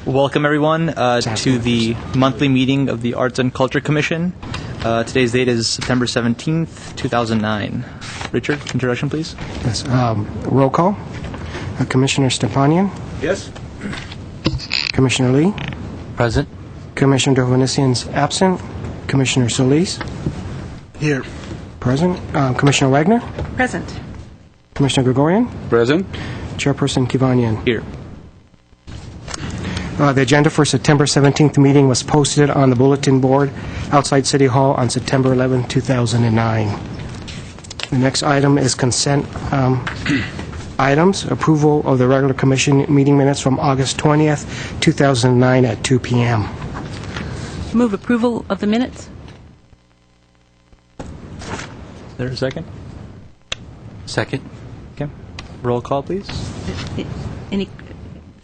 Welcome, everyone, to the monthly meeting of the Arts and Culture Commission. Today's date is September 17th, 2009. Richard, introduction, please. Yes. Roll call. Commissioner Stepanian. Yes. Commissioner Lee. Present. Commissioner Dovanesian's absent. Commissioner Solis. Here. Present. Commissioner Wagner. Present. Commissioner Gregorian. Present. Chairperson Kivanian. Here. The agenda for September 17th meeting was posted on the bulletin board outside City Hall on September 11, 2009. The next item is consent items. Approval of the regular commission meeting minutes from August 20th, 2009 at 2 p.m. Move approval of the minutes. Is there a second? Second. Okay. Roll call, please.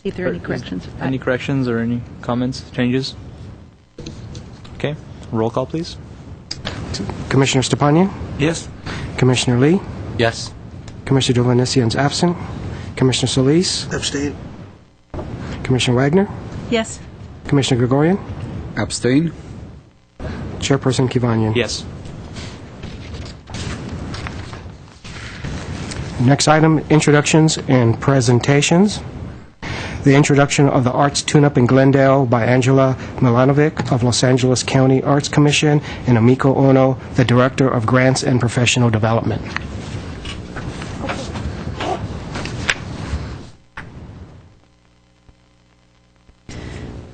See if there are any corrections. Any corrections or any comments, changes? Okay. Roll call, please. Commissioner Stepanian. Yes. Commissioner Lee. Yes. Commissioner Dovanesian's absent. Commissioner Solis. Abstain. Commissioner Wagner. Yes. Commissioner Gregorian. Abstain. Chairperson Kivanian. Yes. Next item, introductions and presentations. The introduction of the Arts Tune-Up in Glendale by Angela Milanovic of Los Angeles County Arts Commission and Amiko Ono, the Director of Grants and Professional Development.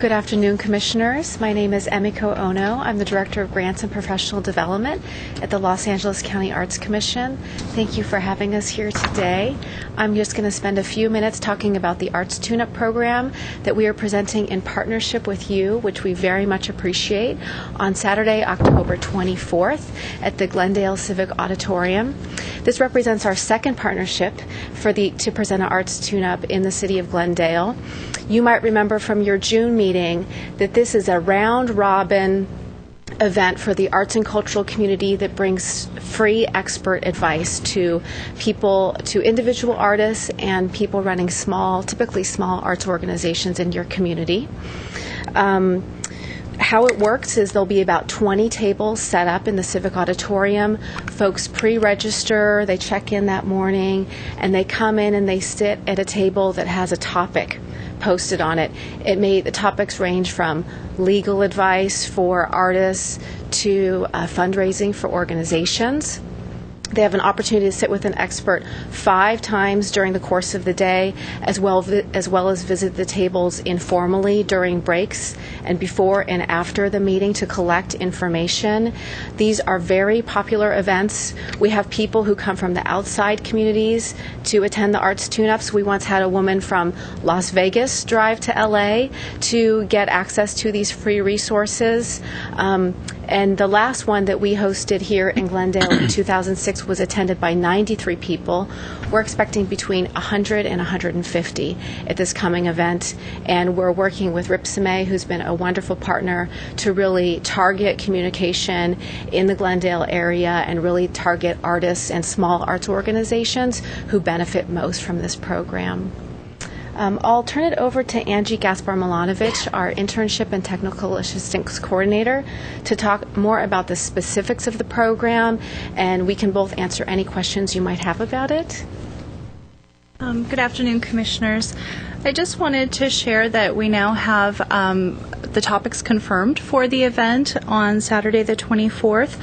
Good afternoon, Commissioners. My name is Emiko Ono. I'm the Director of Grants and Professional Development at the Los Angeles County Arts Commission. Thank you for having us here today. I'm just going to spend a few minutes talking about the Arts Tune-Up program that we are presenting in partnership with you, which we very much appreciate, on Saturday, October 24th at the Glendale Civic Auditorium. This represents our second partnership to present an Arts Tune-Up in the city of Glendale. You might remember from your June meeting that this is a round-robin event for the arts and cultural community that brings free expert advice to people, to individual artists and people running typically small arts organizations in your community. How it works is there'll be about 20 tables set up in the Civic Auditorium. Folks pre-register, they check in that morning, and they come in and they sit at a table that has a topic posted on it. The topics range from legal advice for artists to fundraising for organizations. They have an opportunity to sit with an expert 5 times during the course of the day, as well as visit the tables informally during breaks and before and after the meeting to collect information. These are very popular events. We have people who come from the outside communities to attend the Arts Tune-Ups. We once had a woman from Las Vegas drive to LA to get access to these free resources. And the last one that we hosted here in Glendale in 2006 was attended by 93 people. We're expecting between 100 and 150 at this coming event, and we're working with Ripsime, who's been a wonderful partner, to really target communication in the Glendale area and really target artists and small arts organizations who benefit most from this program. I'll turn it over to Angie Gaspar-Milanovic, our Internship and Technical Assistance Coordinator, to talk more about the specifics of the program, and we can both answer any questions you might have about it. Good afternoon, Commissioners. I just wanted to share that we now have the topics confirmed for the event on Saturday the 24th.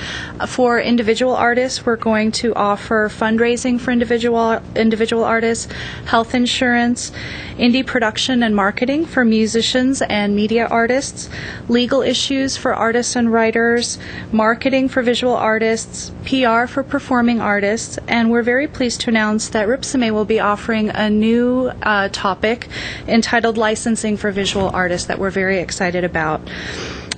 For individual artists, we're going to offer fundraising for individual artists, health insurance, indie production and marketing for musicians and media artists, legal issues for artists and writers, marketing for visual artists, PR for performing artists, and we're very pleased to announce that Ripsime will be offering a new topic entitled Licensing for Visual Artists that we're very excited about.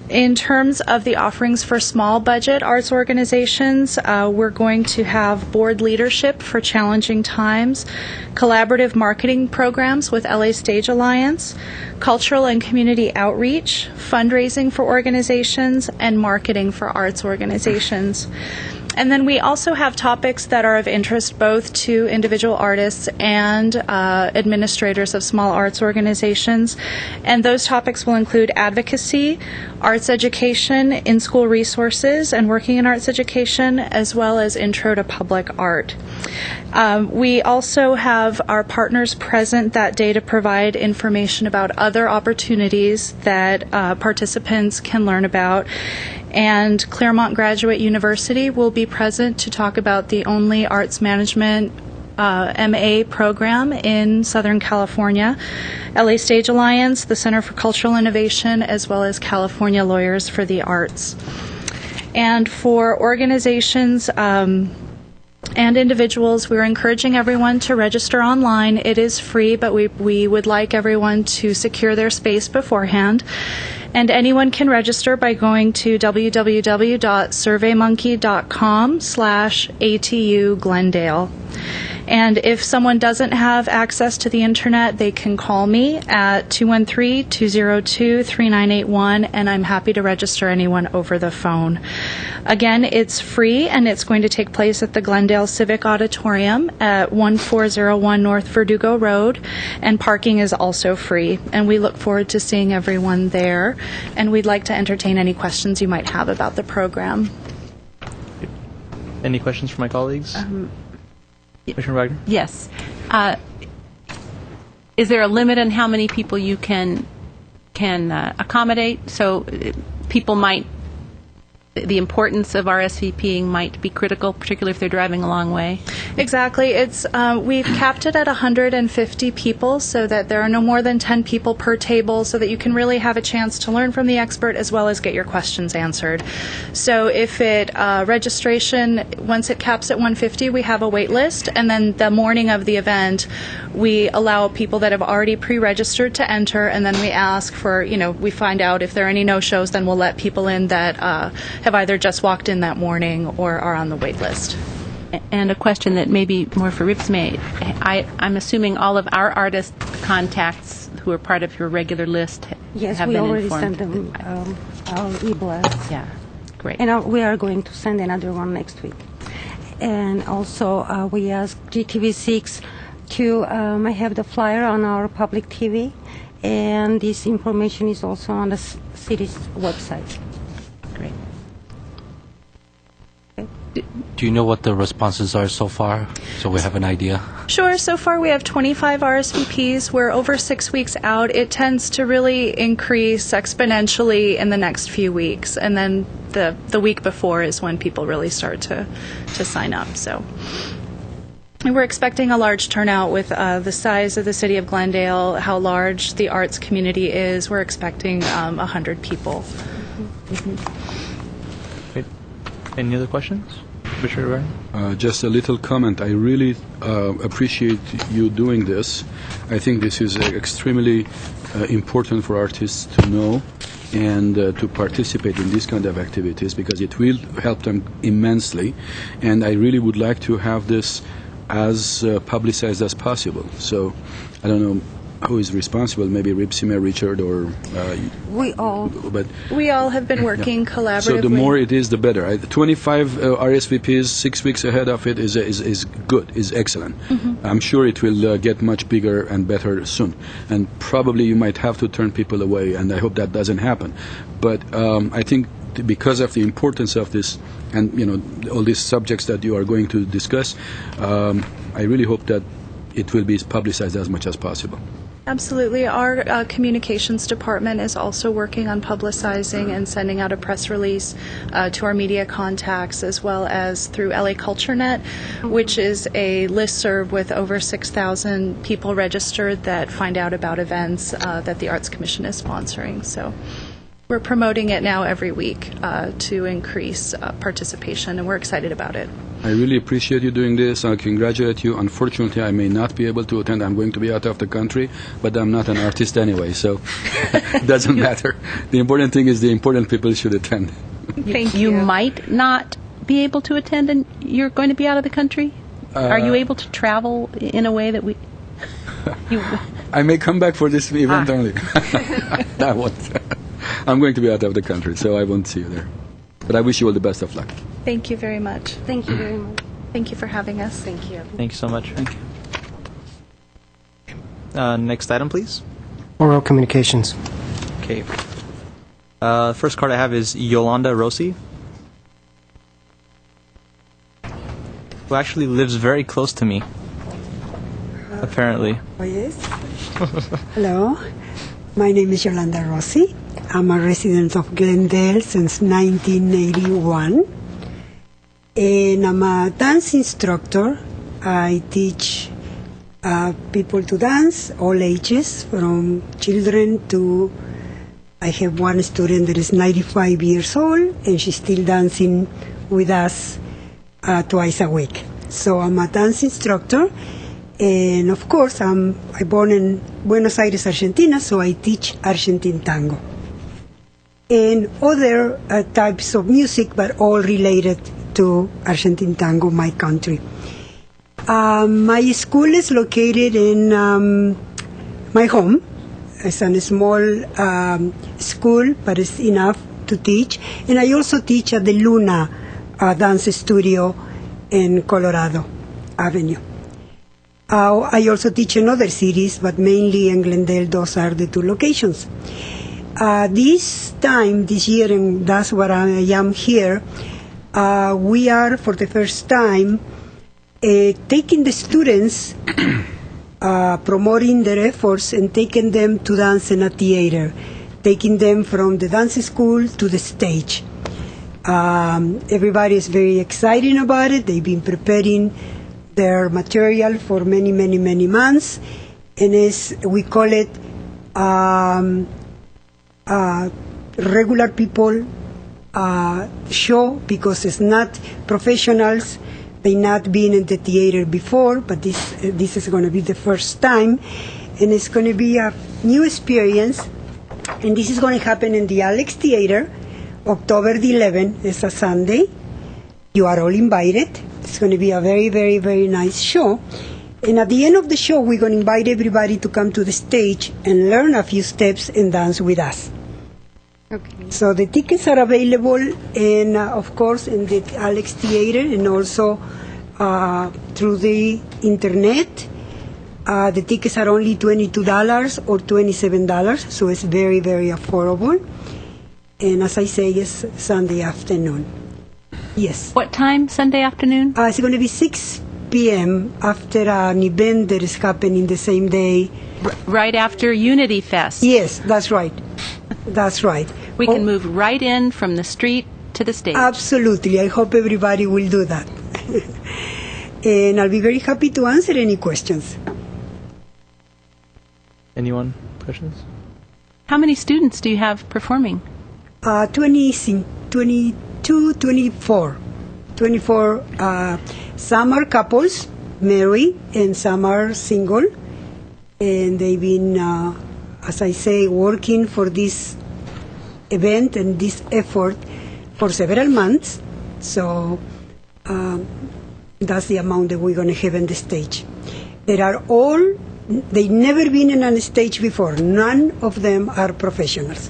In terms of the offerings for small budget arts organizations, we're going to have board leadership for challenging times, collaborative marketing programs with LA Stage Alliance, cultural and community outreach, fundraising for organizations, and marketing for arts organizations. And then we also have topics that are of interest both to individual artists and administrators of small arts organizations. And those topics will include advocacy, arts education, in-school resources, and working in arts education, as well as intro to public art. We also have our partners present that day to provide information about other opportunities that participants can learn about. And Claremont Graduate University will be present to talk about the only arts management MA program in Southern California, LA Stage Alliance, the Center for Cultural Innovation, as well as California Lawyers for the Arts. And for organizations and individuals, we're encouraging everyone to register online. It is free, but we would like everyone to secure their space beforehand. And anyone can register by going to www.surveymonkey.com/ATU Glendale. And if someone doesn't have access to the internet, they can call me at 213-202-3981, and I'm happy to register anyone over the phone. Again, it's free, and it's going to take place at the Glendale Civic Auditorium at 1401 North Verdugo Road, and parking is also free. And we look forward to seeing everyone there, and we'd like to entertain any questions you might have about the program. Any questions from my colleagues? Commissioner Wagner? Yes. Is there a limit on how many people you can accommodate? So people might, the importance of RSVPing might be critical, particularly if they're driving a long way? Exactly. It's we've capped it at 150 people so that there are no more than 10 people per table so that you can really have a chance to learn from the expert as well as get your questions answered. So if registration, once it caps at 150, we have a wait list, and then the morning of the event, we allow people that have already pre-registered to enter, and then we ask for, we find out if there are any no-shows, then we'll let people in that have either just walked in that morning or are on the wait list. And a question that may be more for Ripsmay. I'm assuming all of our artist contacts who are part of your regular list Yes, have we been already informed. sent them our e-blast. Yeah, great. And we are going to send another one next week. And also, we asked GTV6 to have the flyer on our public TV, and this information is also on the city's website. Great. Do you know what the responses are so far, so we have an idea? Sure. So far, we have 25 RSVPs. We're over 6 weeks out. It tends to really increase exponentially in the next few weeks, and then the week before is when people really start to sign up. So and we're expecting a large turnout with the size of the city of Glendale, how large the arts community is. We're expecting 100 people. Great. Any other questions? Commissioner Ryan? Just a little comment. I really appreciate you doing this. I think this is extremely important for artists to know and to participate in these kind of activities because it will help them immensely. And I really would like to have this as publicized as possible. So I don't know who is responsible, maybe Ripsime, Richard, or We all. but We all have been working collaboratively. so the more it is, the better. 25 RSVPs 6 weeks ahead of it is good, is excellent. I'm sure it will get much bigger and better soon. And probably you might have to turn people away, and I hope that doesn't happen. But I think because of the importance of this and all these subjects that you are going to discuss, I really hope that it will be publicized as much as possible. Absolutely. Our communications department is also working on publicizing and sending out a press release to our media contacts as well as through LA CultureNet, which is a listserv with over 6,000 people registered that find out about events that the Arts Commission is sponsoring. So we're promoting it now every week to increase participation, and we're excited about it. I really appreciate you doing this. I congratulate you. Unfortunately, I may not be able to attend. I'm going to be out of the country, but I'm not an artist anyway, so it doesn't matter. The important thing is the important people should attend. Thank You might not be able to attend, and you're going to be out of the country? Are you able to travel in a way that we... I may come back for this event only. I won't. I'm going to be out of the country, so I won't see you there. But I wish you all the best of luck. Thank you very much. Thank you very much. Thank you for having us. Thank you. Thank you so much. Thank you. Next item, please. Oral communications. Okay. First card I have is Yolanda Rossi, who actually lives very close to me, apparently. Oh, yes. Hello. My name is Yolanda Rossi. I'm a resident of Glendale since 1981. And I'm a dance instructor. I teach people to dance, all ages, from children to... I have one student that is 95 years old, and she's still dancing with us twice a week. So I'm a dance instructor. And of course, I'm born in Buenos Aires, Argentina, so I teach Argentine tango. And other types of music, but all related to Argentine tango, my country. My school is located in my home. It's a small school, but it's enough to teach. And I also teach at the Luna Dance Studio in Colorado Avenue. I also teach in other cities, but mainly in Glendale. Those are the two locations. This year, and that's what I am here, we are, for the first time, taking the students, promoting their efforts, and taking them to dance in a theater, taking them from the dance school to the stage. Everybody is very excited about it. They've been preparing their material for many, many, many months, and we call it regular people show, because it's not professionals. They not been in the theater before, but this is going to be the first time, and it's going to be a new experience. And this is going to happen in the Alex Theater, October the 11th. It's a Sunday. You are all invited. It's going to be a very, very, very nice show. And at the end of the show, we're going to invite everybody to come to the stage and learn a few steps and dance with us. Okay. So the tickets are available, and of course, in the Alex Theater, and also through the internet. The tickets are only $22 or $27, so it's very, very affordable. And as I say, it's Sunday afternoon. Yes. What time Sunday afternoon? It's going to be 6 p.m. after an event that is happening the same day. Right after Unity Fest. Yes, that's right. That's right. We can move right in from the street to the stage. Absolutely. I hope everybody will do that. And I'll be very happy to answer any questions. Anyone? Questions? How many students do you have performing? 22, 24. 24. Some are couples, married, and some are single. And they've been, as I say, working for this event and this effort for several months. So that's the amount that we're going to have on the stage. They've never been in a stage before. None of them are professionals.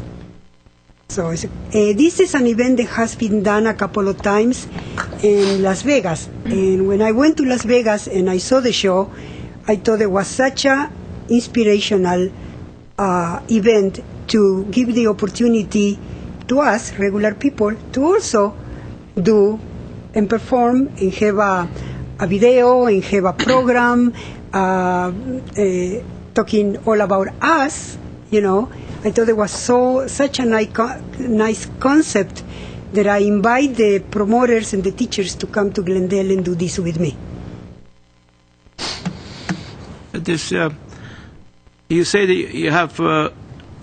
So this is an event that has been done a couple of times in Las Vegas. And when I went to Las Vegas and I saw the show, I thought it was such an inspirational event to give the opportunity to us, regular people, to also do and perform and have a video and have a program talking all about us, you know. I thought it was such a nice concept that I invite the promoters and the teachers to come to Glendale and do this with me. You say that you have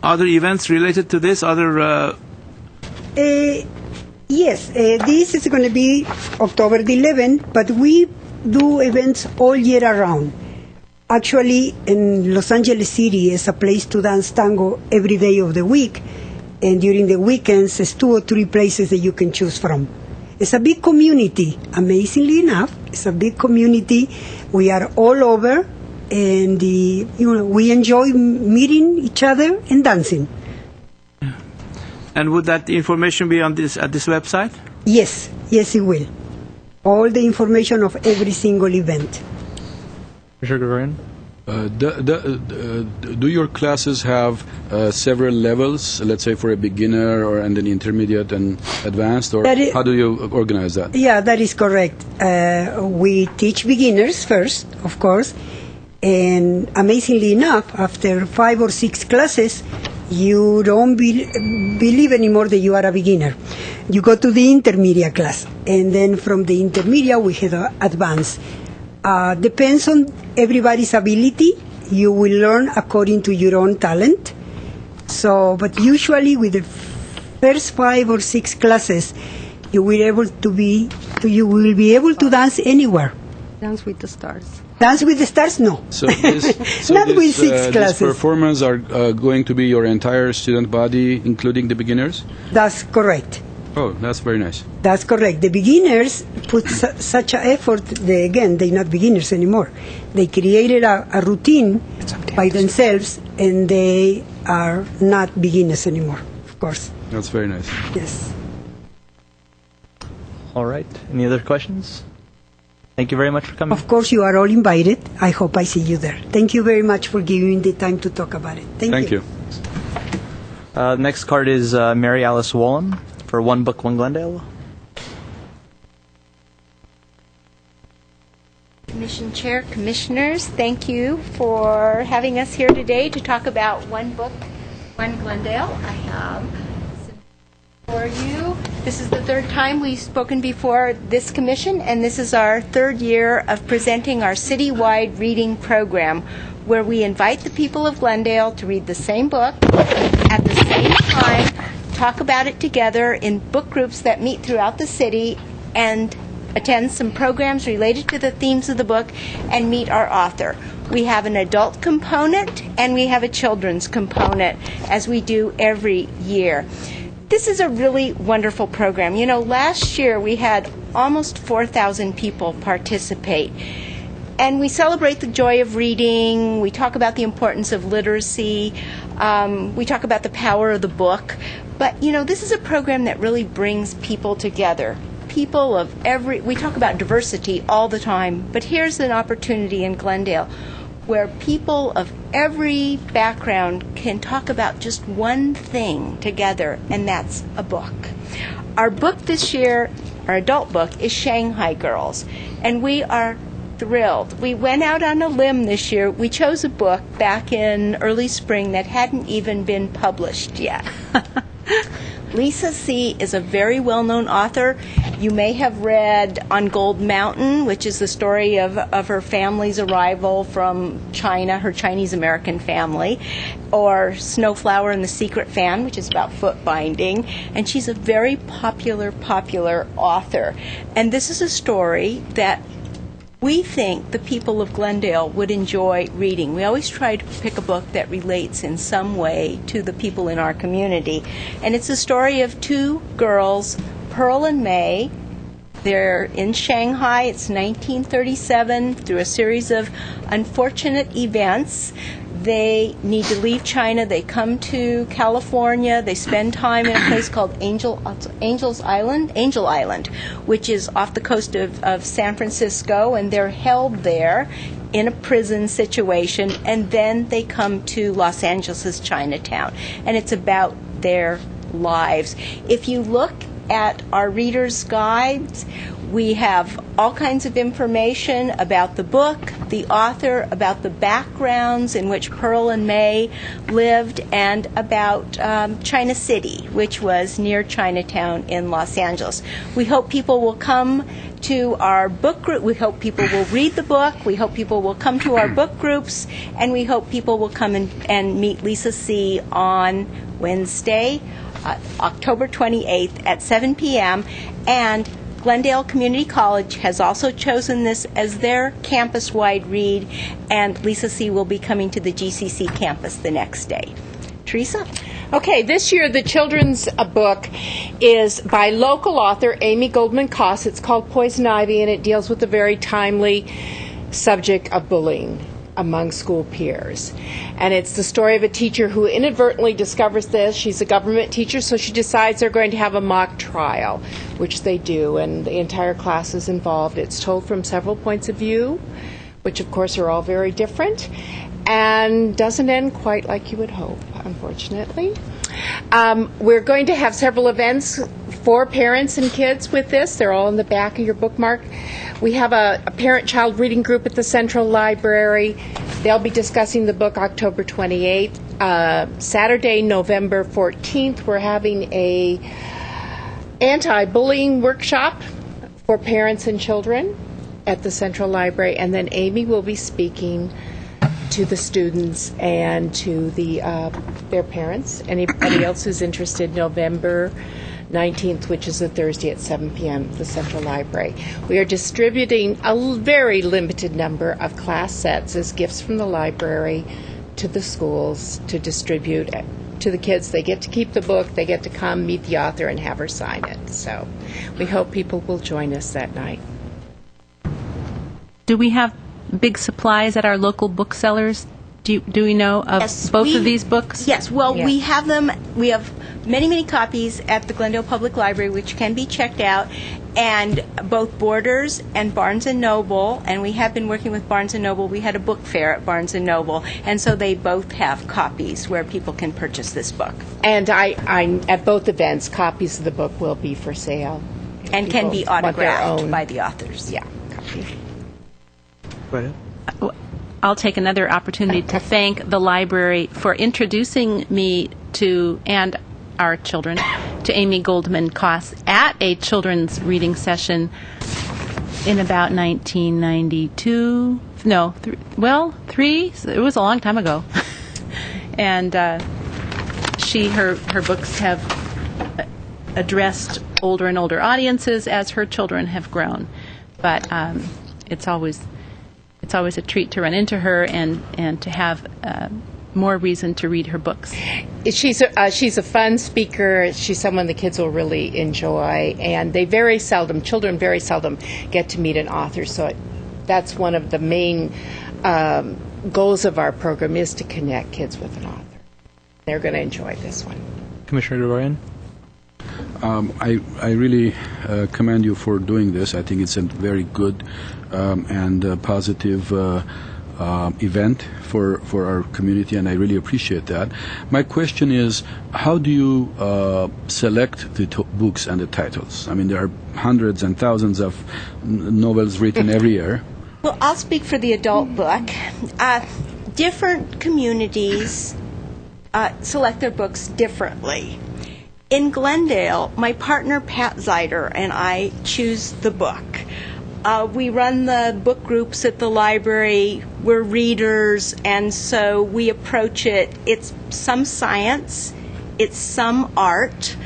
other events related to this, Yes, this is going to be October the 11th, but we do events all year around. Actually, in Los Angeles City is a place to dance tango every day of the week, and during the weekends, there's 2 or 3 places that you can choose from. It's a big community, amazingly enough. It's a big community. We are all over, and we enjoy meeting each other and dancing. And would that information be on this at this website? Yes, yes, it will. All the information of every single event. Richard Gregorian? Do your classes have several levels, let's say for a beginner or and an intermediate and advanced, or how do you organize that? Yeah, that is correct. We teach beginners first, of course, and amazingly enough, after 5 or 6 classes, you don't believe anymore that you are a beginner. You go to the intermediate class, and then from the intermediate we have advanced. Depends on everybody's ability. You will learn according to your own talent. So, but usually with the first 5 or 6 classes, you will be able to dance anywhere. Dance with the Stars. Dance with the Stars? No. So Not with 6 classes. These performers are going to be your entire student body, including the beginners? That's correct. Oh, that's very nice. That's correct. The beginners put such an effort. They're not beginners anymore. They created a routine by themselves, and they are not beginners anymore, of course. That's very nice. Yes. All right. Any other questions? Thank you very much for coming. Of course, you are all invited. I hope I see you there. Thank you very much for giving me the time to talk about it. Thank you. Next card is Mary Alice Wallen for One Book, One Glendale. Commission Chair, Commissioners, thank you for having us here today to talk about One Book, One Glendale. I have some for you. This is the 3rd time we've spoken before this commission, and this is our 3rd year of presenting our citywide reading program, where we invite the people of Glendale to read the same book at the same time, talk about it together in book groups that meet throughout the city, and attend some programs related to the themes of the book and meet our author. We have an adult component and we have a children's component, as we do every year. This is a really wonderful program. You know, last year we had almost 4,000 people participate. And we celebrate the joy of reading. We talk about the importance of literacy. We talk about the power of the book. But, you know, this is a program that really brings people together. People of we talk about diversity all the time, but here's an opportunity in Glendale where people of every background can talk about just one thing together, and that's a book. Our book this year, our adult book, is Shanghai Girls, and we are thrilled. We went out on a limb this year. We chose a book back in early spring that hadn't even been published yet. Lisa C. is a very well-known author. You may have read On Gold Mountain, which is the story of her family's arrival from China, her Chinese-American family, or Snowflower and the Secret Fan, which is about foot binding. And she's a very popular author. And this is a story that we think the people of Glendale would enjoy reading. We always try to pick a book that relates in some way to the people in our community. And it's a story of 2 girls, Pearl and May. They're in Shanghai. It's 1937. Through a series of unfortunate events, they need to leave China. They come to California. They spend time in a place called Angel Island, which is off the coast of San Francisco, and they're held there in a prison situation, and then they come to Los Angeles' Chinatown, and it's about their lives. If you look at our reader's guides, we have all kinds of information about the book, the author, about the backgrounds in which Pearl and May lived, and about China City, which was near Chinatown in Los Angeles. We hope people will come to our book group. We hope people will read the book. We hope people will come to our book groups, and we hope people will come and meet Lisa C. on Wednesday, October 28th at 7 p.m. And Glendale Community College has also chosen this as their campus-wide read, and Lisa C. will be coming to the GCC campus the next day. Teresa? Okay, this year the children's book is by local author Amy Goldman Koss. It's called Poison Ivy, and it deals with the very timely subject of bullying. among school peers. And it's the story of a teacher who inadvertently discovers this. She's a government teacher, so she decides they're going to have a mock trial, which they do, and the entire class is involved. It's told from several points of view, which of course are all very different, and doesn't end quite like you would hope, unfortunately. We're going to have several events for parents and kids with this. They're all in the back of your bookmark. We have a parent-child reading group at the Central Library. They'll be discussing the book October 28th. Saturday, November 14th, we're having a anti-bullying workshop for parents and children at the Central Library. And then Amy will be speaking to the students and to their parents. Anybody else who's interested, November 19th, which is a Thursday at 7 p.m., the Central Library. We are distributing a very limited number of class sets as gifts from the library to the schools to distribute to the kids. They get to keep the book, they get to come meet the author and have her sign it. So we hope people will join us that night. Do we have big supplies at our local booksellers? Do we know of both of these books? Yes. Well, we have them. We have many, many copies at the Glendale Public Library, which can be checked out, and both Borders and Barnes & Noble, and we have been working with Barnes & Noble. We had a book fair at Barnes & Noble, and so they both have copies where people can purchase this book. And I at both events, copies of the book will be for sale. And can be autographed by the authors. Yeah, copy. Go ahead. I'll take another opportunity to thank the library for introducing me to, and our children, to Amy Goldman Koss at a children's reading session in about 1992. No, three. It was a long time ago. And her books have addressed older and older audiences as her children have grown. But it's always a treat to run into her and to have more reason to read her books. She's a fun speaker. She's someone the kids will really enjoy, and children very seldom get to meet an author. So that's one of the main goals of our program, is to connect kids with an author. They're going to enjoy this one. Commissioner Dorian? I really commend you for doing this. I think it's a very good and positive event for our community, and I really appreciate that. My question is, how do you select the books and the titles? I mean, there are hundreds and thousands of novels written every year. Well, I'll speak for the adult book. Different communities select their books differently. In Glendale, my partner Pat Zeider and I choose the book. We run the book groups at the library. We're readers, and so we approach it. It's some science, it's some art.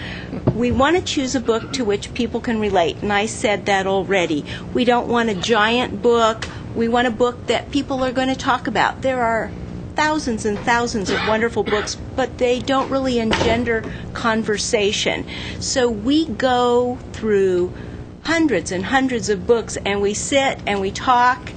We want to choose a book to which people can relate, and I said that already. We don't want a giant book. We want a book that people are going to talk about. There are thousands and thousands of wonderful books, but they don't really engender conversation. So we go through hundreds and hundreds of books, and we sit and we talk,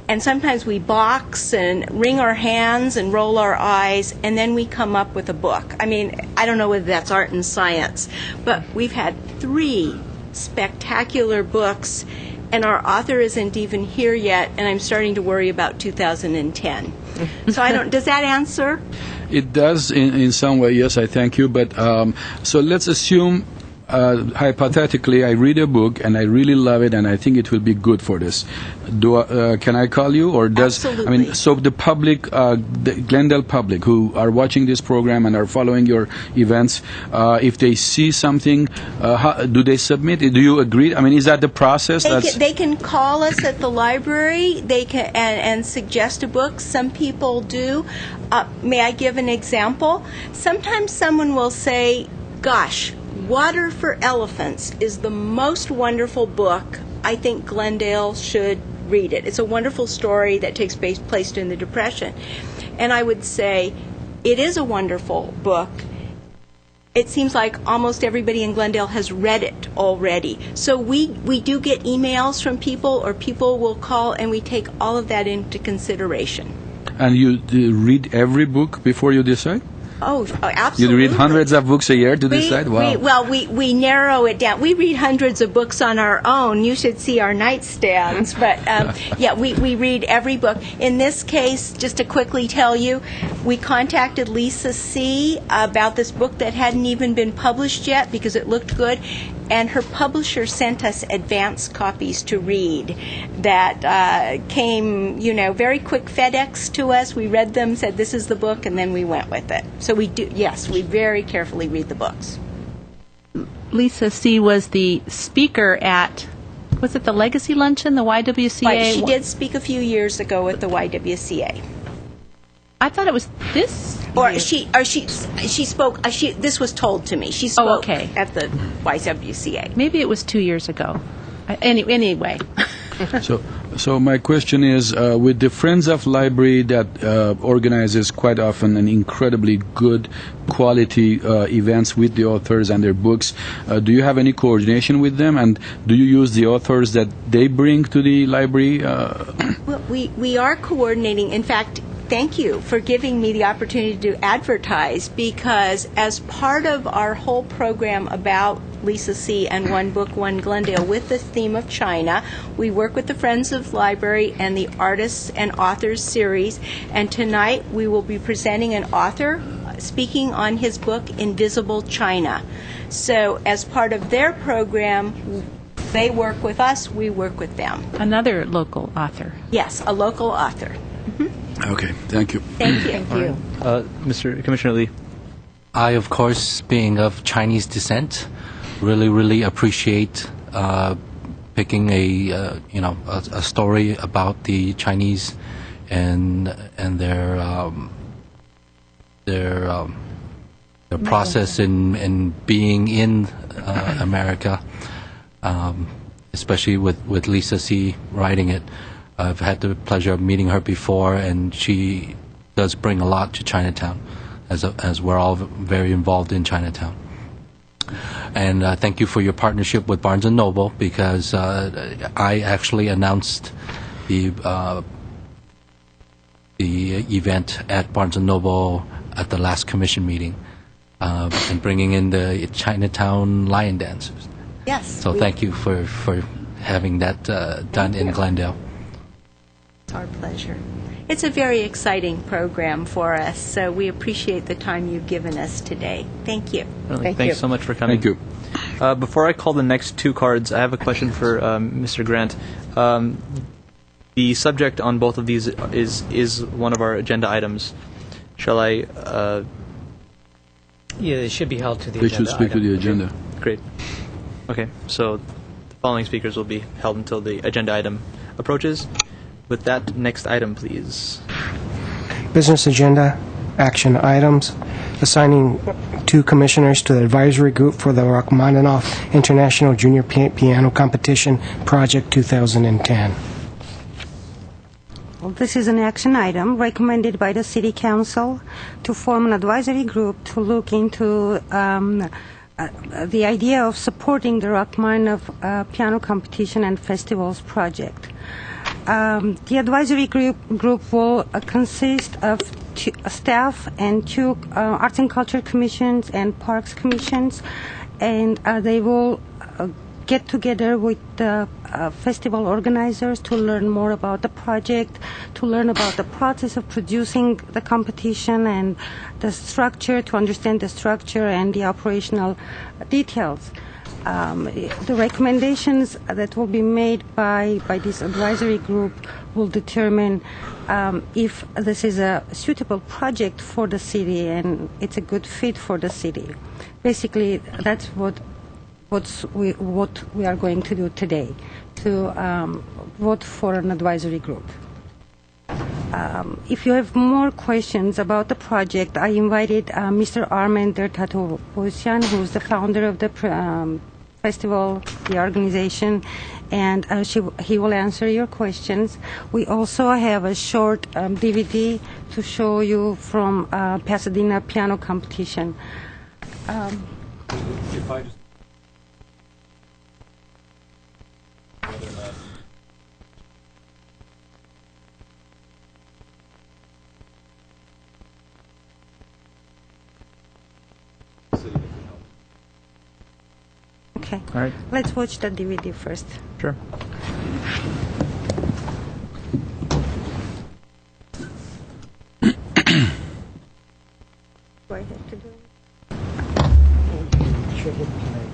and sometimes we box and wring our hands and roll our eyes, and then we come up with a book. I mean, I don't know whether that's art and science, but we've had 3 spectacular books, and our author isn't even here yet, and I'm starting to worry about 2010. So does that answer? It does in some way, yes, I thank you. But so let's assume, hypothetically, I read a book and I really love it and I think it will be good for this. Can I call you? Or does Absolutely. I mean, so the public, the Glendale public who are watching this program and are following your events, if they see something, do they submit it? Do you agree? I mean, is that the process? They can call us at the library. They can and suggest a book. Some people do. May I give an example? Sometimes someone will say, "Gosh, Water for Elephants is the most wonderful book. I think Glendale should read it. It's a wonderful story that takes place in the Depression." And I would say, it is a wonderful book. It seems like almost everybody in Glendale has read it already. So we do get emails from people, or people will call, and we take all of that into consideration. And you read every book before you decide? Oh, absolutely. You read hundreds of books a year to decide? Wow. We narrow it down. We read hundreds of books on our own. You should see our nightstands. But, yeah, we read every book. In this case, just to quickly tell you, we contacted Lisa C. about this book that hadn't even been published yet because it looked good. And her publisher sent us advance copies to read that came, very quick FedEx to us. We read them, said this is the book, and then we went with it. So we do, yes, we very carefully read the books. Lisa C. was the speaker at, was it the Legacy Luncheon, the YWCA? Right, she did speak a few years ago at the YWCA. I thought it was this. Or she spoke. This was told to me. She spoke at the YWCA. Maybe it was 2 years ago. Anyway. So my question is, with the Friends of Library that organizes quite often an incredibly good quality events with the authors and their books, do you have any coordination with them? And do you use the authors that they bring to the library? Well, we are coordinating. In fact, thank you for giving me the opportunity to advertise, because as part of our whole program about Lisa C. and One Book, One Glendale with the theme of China, we work with the Friends of Library and the Artists and Authors series, and tonight we will be presenting an author speaking on his book, Invisible China. So as part of their program, they work with us, we work with them. Another local author. Yes, a local author. Okay, thank you. Thank you. Thank you. Mr. Commissioner Lee. I, of course, being of Chinese descent, really appreciate picking a story about the Chinese and their process in being in America, especially with Lisa C. writing it. I've had the pleasure of meeting her before, and she does bring a lot to Chinatown, as we're all very involved in Chinatown. And thank you for your partnership with Barnes & Noble, because I actually announced the event at Barnes & Noble at the last commission meeting, and bringing in the Chinatown Lion Dancers. Yes. So thank you for having that done in Glendale. It's our pleasure. It's a very exciting program for us, so we appreciate the time you've given us today. Thank you. Thanks so much for coming. Thank you. Before I call the next two cards, I have a question for Mr. Grant. The subject on both of these is one of our agenda items. Shall I? Yeah, it should be held to the They agenda. should speak to item. the agenda. Great. Okay, so the following speakers will be held until the agenda item approaches. With that, next item, please. Business agenda, action items, assigning 2 commissioners to the advisory group for the Rachmaninoff International Junior Piano Competition Project 2010. Well, this is an action item recommended by the City Council to form an advisory group to look into the idea of supporting the Rachmaninoff Piano Competition and Festivals project. The advisory group will consist of staff and 2 arts and culture commissions and parks commissions, and they will get together with the festival organizers to learn more about the project, to learn about the process of producing the competition and the structure, to understand the structure and the operational details. The recommendations that will be made by this advisory group will determine if this is a suitable project for the city and it's a good fit for the city. Basically, that's what we are going to do today, to vote for an advisory group. If you have more questions about the project, I invited Mr. Armen Dertatopoussian, who is the founder of the festival, the organization, and he will answer your questions. We also have a short DVD to show you from Pasadena Piano Competition. If I just Okay. All right. Let's watch the DVD first. Sure. Do I have to do it? Should hit play.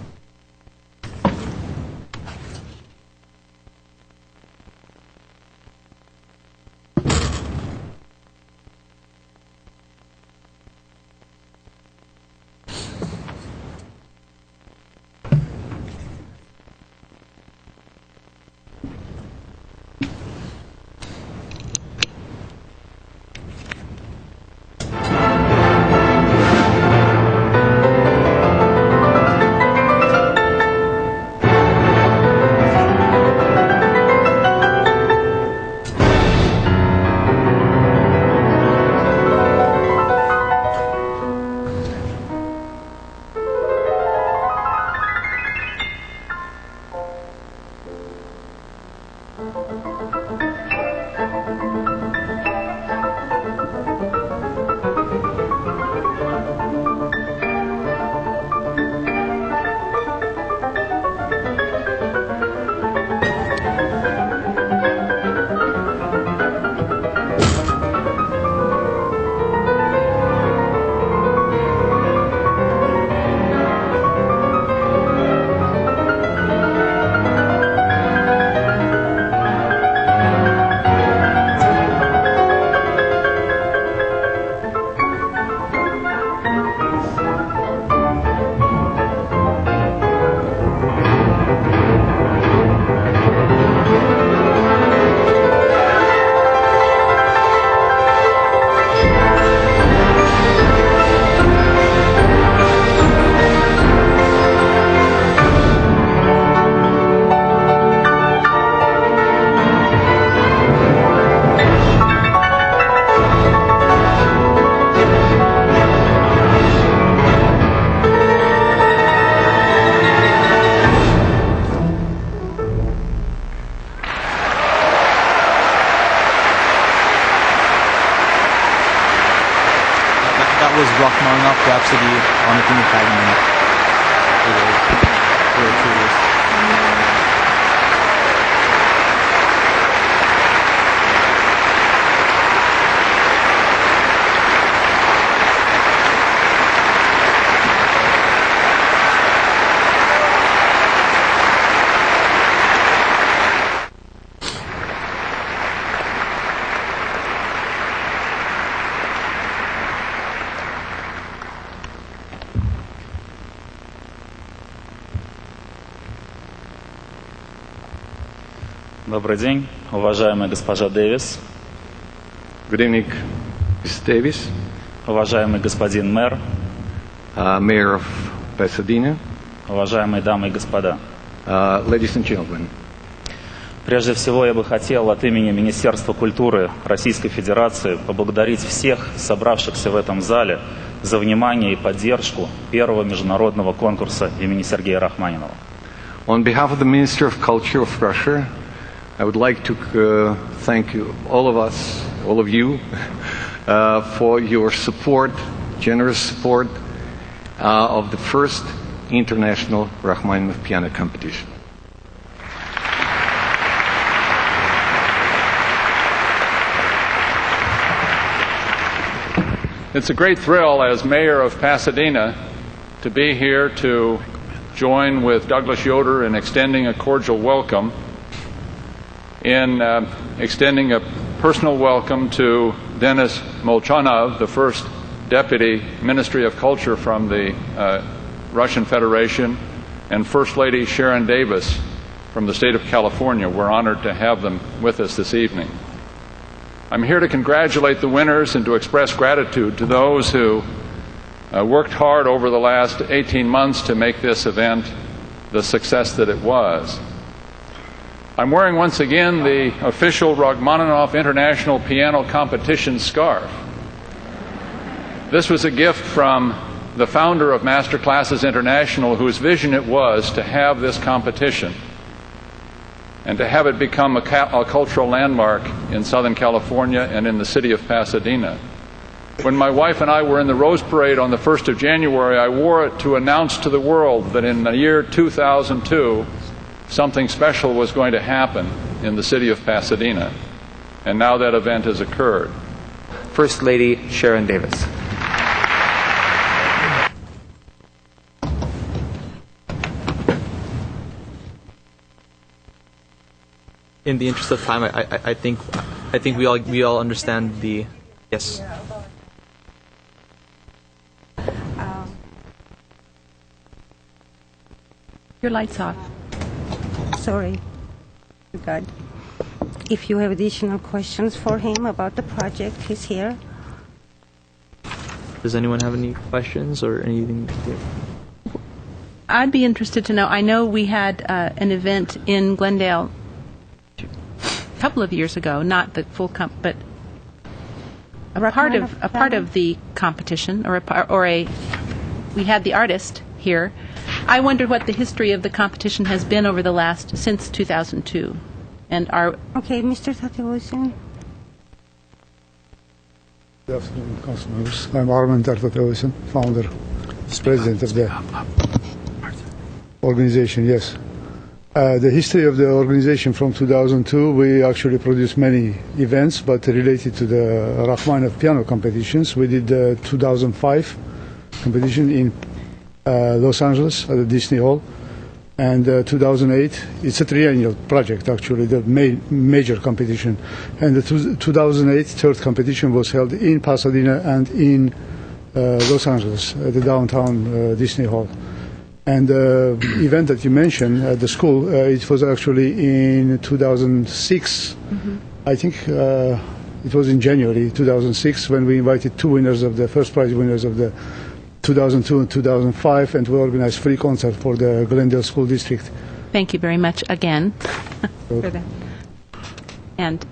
That was Rachmaninoff Rhapsody on a Theme of Fragment. Really curious. Добрый день, уважаемая госпожа Дэвис. Good evening, Ms. Davis, уважаемый господин мэр, Mayor of Pasadena, уважаемые дамы и господа. Ladies and gentlemen. Прежде всего, я бы хотел от имени Министерства культуры Российской Федерации поблагодарить всех собравшихся в этом зале за внимание и поддержку первого международного конкурса имени Сергея Рахманинова. On behalf of the Minister of Culture of Russia, I would like to thank you, all of us, all of you, for your support, generous support of the first international Rachmaninoff piano competition. It's a great thrill as mayor of Pasadena to be here to join with Douglas Yoder in extending a cordial welcome, in extending a personal welcome to Denis Molchanov, the first Deputy Ministry of Culture from the Russian Federation, and First Lady Sharon Davis from the state of California. We're honored to have them with us this evening. I'm here to congratulate the winners and to express gratitude to those who worked hard over the last 18 months to make this event the success that it was. I'm wearing once again the official Rachmaninoff International Piano Competition scarf. This was a gift from the founder of Master Classes International, whose vision it was to have this competition and to have it become a cultural landmark in Southern California and in the city of Pasadena. When my wife and I were in the Rose Parade on the 1st of January, I wore it to announce to the world that in the year 2002, something special was going to happen in the city of Pasadena. And now that event has occurred. First Lady Sharon Davis. In the interest of time, I think we all understand the yes. Your light's off. Sorry. God. If you have additional questions for him about the project, he's here. Does anyone have any questions or anything? I'd be interested to know. I know we had an event in Glendale a couple of years ago, not the full but a part of the competition, we had the artist here. I wondered what the history of the competition has been over the since 2002, and okay, Mr. Tatevosyan. Good afternoon, council members. I'm Armen Tatevosyan, founder, president of the organization. Yes, the history of the organization from 2002. We actually produced many events, but related to the Rachmaninoff piano competitions. We did the 2005 competition in Los Angeles at the Disney Hall, and 2008. It's a triennial project, actually, the major competition. And the 2008 third competition was held in Pasadena and in Los Angeles at the downtown Disney Hall. And the event that you mentioned at the school, it was actually in 2006. Mm-hmm. I think it was in January 2006 when we invited two winners of the first prize winners of the 2002 and 2005, and we organized free concert for the Glendale School District. Thank you very much again for that. And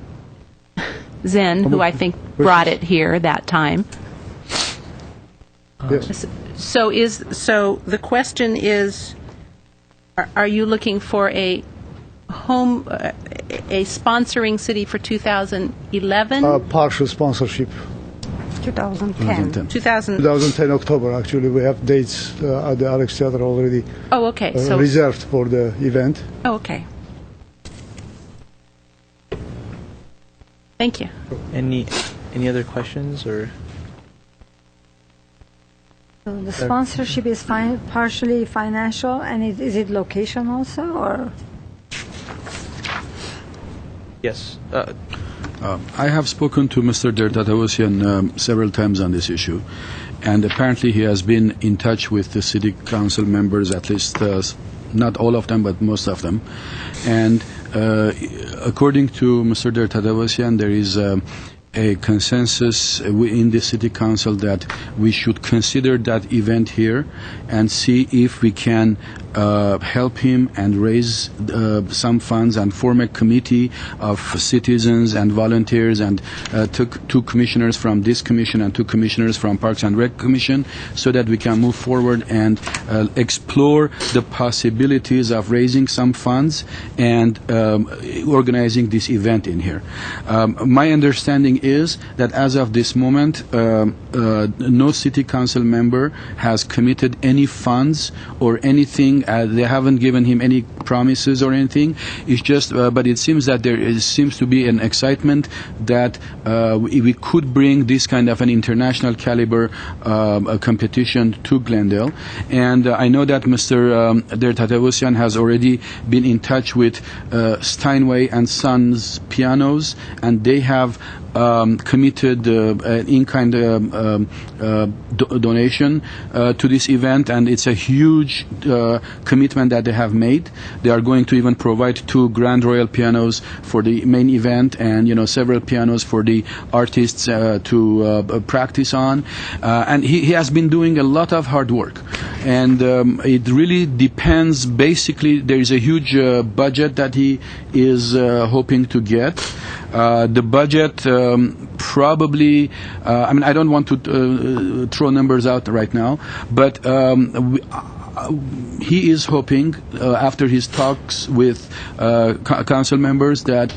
Zen, who I think brought it here that time. Yes. So the question is, are you looking for a sponsoring city for 2011? Partial sponsorship. 2010. 2010 October, actually. We have dates at the Alex Theater already reserved for the event. Oh, okay. Thank you. Any other questions or? So the sponsorship is partially financial, and is it location also, or? Yes. I have spoken to Mr. Tatevosyan several times on this issue, and apparently he has been in touch with the city council members, at least not all of them, but most of them. And according to Mr. Tatevosyan, there is a consensus in the city council that we should consider that event here and see if we can help him and raise some funds and form a committee of citizens and volunteers and two commissioners from this commission and two commissioners from Parks and Rec Commission, so that we can move forward and explore the possibilities of raising some funds and organizing this event in here. My understanding is that as of this moment, no city council member has committed any funds or anything. They haven't given him any promises or anything. It's just, but it seems that seems to be an excitement that we could bring this kind of an international caliber competition to Glendale. And I know that Mr. Tatevosyan has already been in touch with Steinway and Sons Pianos, and they have committed an in-kind donation to this event, and it's a huge commitment that they have made. They are going to even provide 2 Grand Royal pianos for the main event, and several pianos for the artists to practice on. And he has been doing a lot of hard work, and it really depends. Basically, there is a huge budget that he is hoping to get. The budget probably, I don't want to throw numbers out right now, but he is hoping, after his talks with council members, that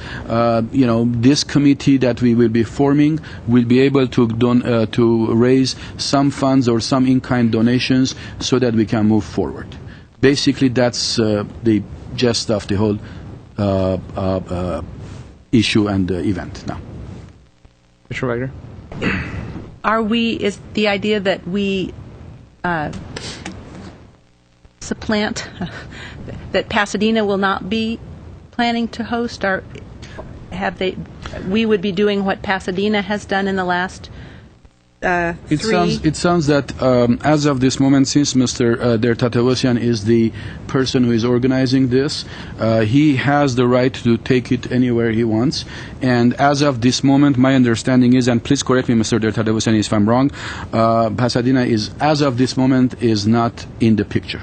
this committee that we will be forming will be able to raise some funds or some in-kind donations so that we can move forward. Basically, that's the gist of the whole issue and event now. Mr. Wagner? Is the idea that we supplant, that Pasadena will not be planning to host, or we would be doing what Pasadena has done in the last It sounds that as of this moment, since Mr. Dertatavosian is the person who is organizing this, he has the right to take it anywhere he wants. And as of this moment, my understanding is, and please correct me, Mr. Dertatavosian, if I'm wrong, Pasadena is, as of this moment, is not in the picture.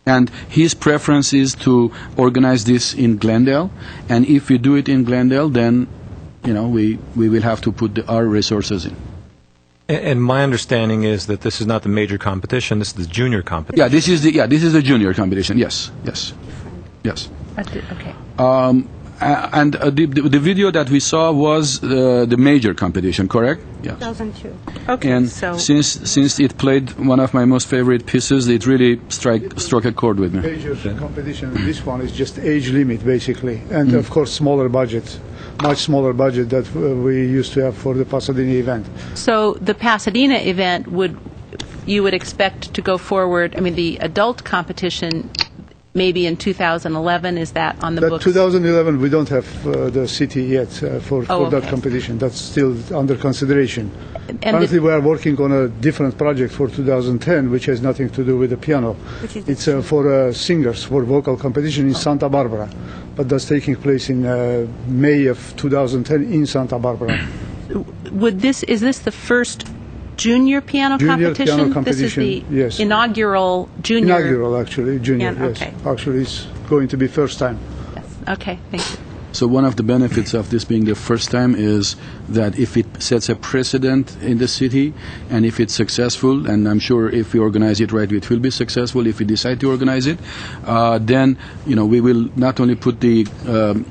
And his preference is to organize this in Glendale. And if we do it in Glendale, then, we will have to put our resources in. And my understanding is that this is not the major competition. This is the junior competition. Yeah, this is the junior competition. Yes. Okay. And the video that we saw was the major competition, correct? Yeah. 2002. Okay. And so since it played one of my most favorite pieces, it really struck a chord with me. Major competition. This one is just age limit, basically, and of course smaller budget. Much smaller budget that we used to have for the Pasadena event. So the Pasadena event you would expect to go forward. I mean, the adult competition maybe in 2011. Is that on the books? 2011, we don't have the city yet for that okay. competition. That's still under consideration. And Currently, we are working on a different project for 2010, which has nothing to do with the piano. It's for singers, for vocal competition in Santa Barbara. But that's taking place in May of 2010 in Santa Barbara. Is this the first junior piano competition? Piano competition, this is the yes. inaugural junior. Inaugural, actually, junior. Yeah, yes. okay. Actually, it's going to be first time. Yes. Okay, thank you. So one of the benefits of this being the first time is that if it sets a precedent in the city, and if it's successful, and I'm sure if we organize it right, it will be successful. If we decide to organize it, then we will not only put the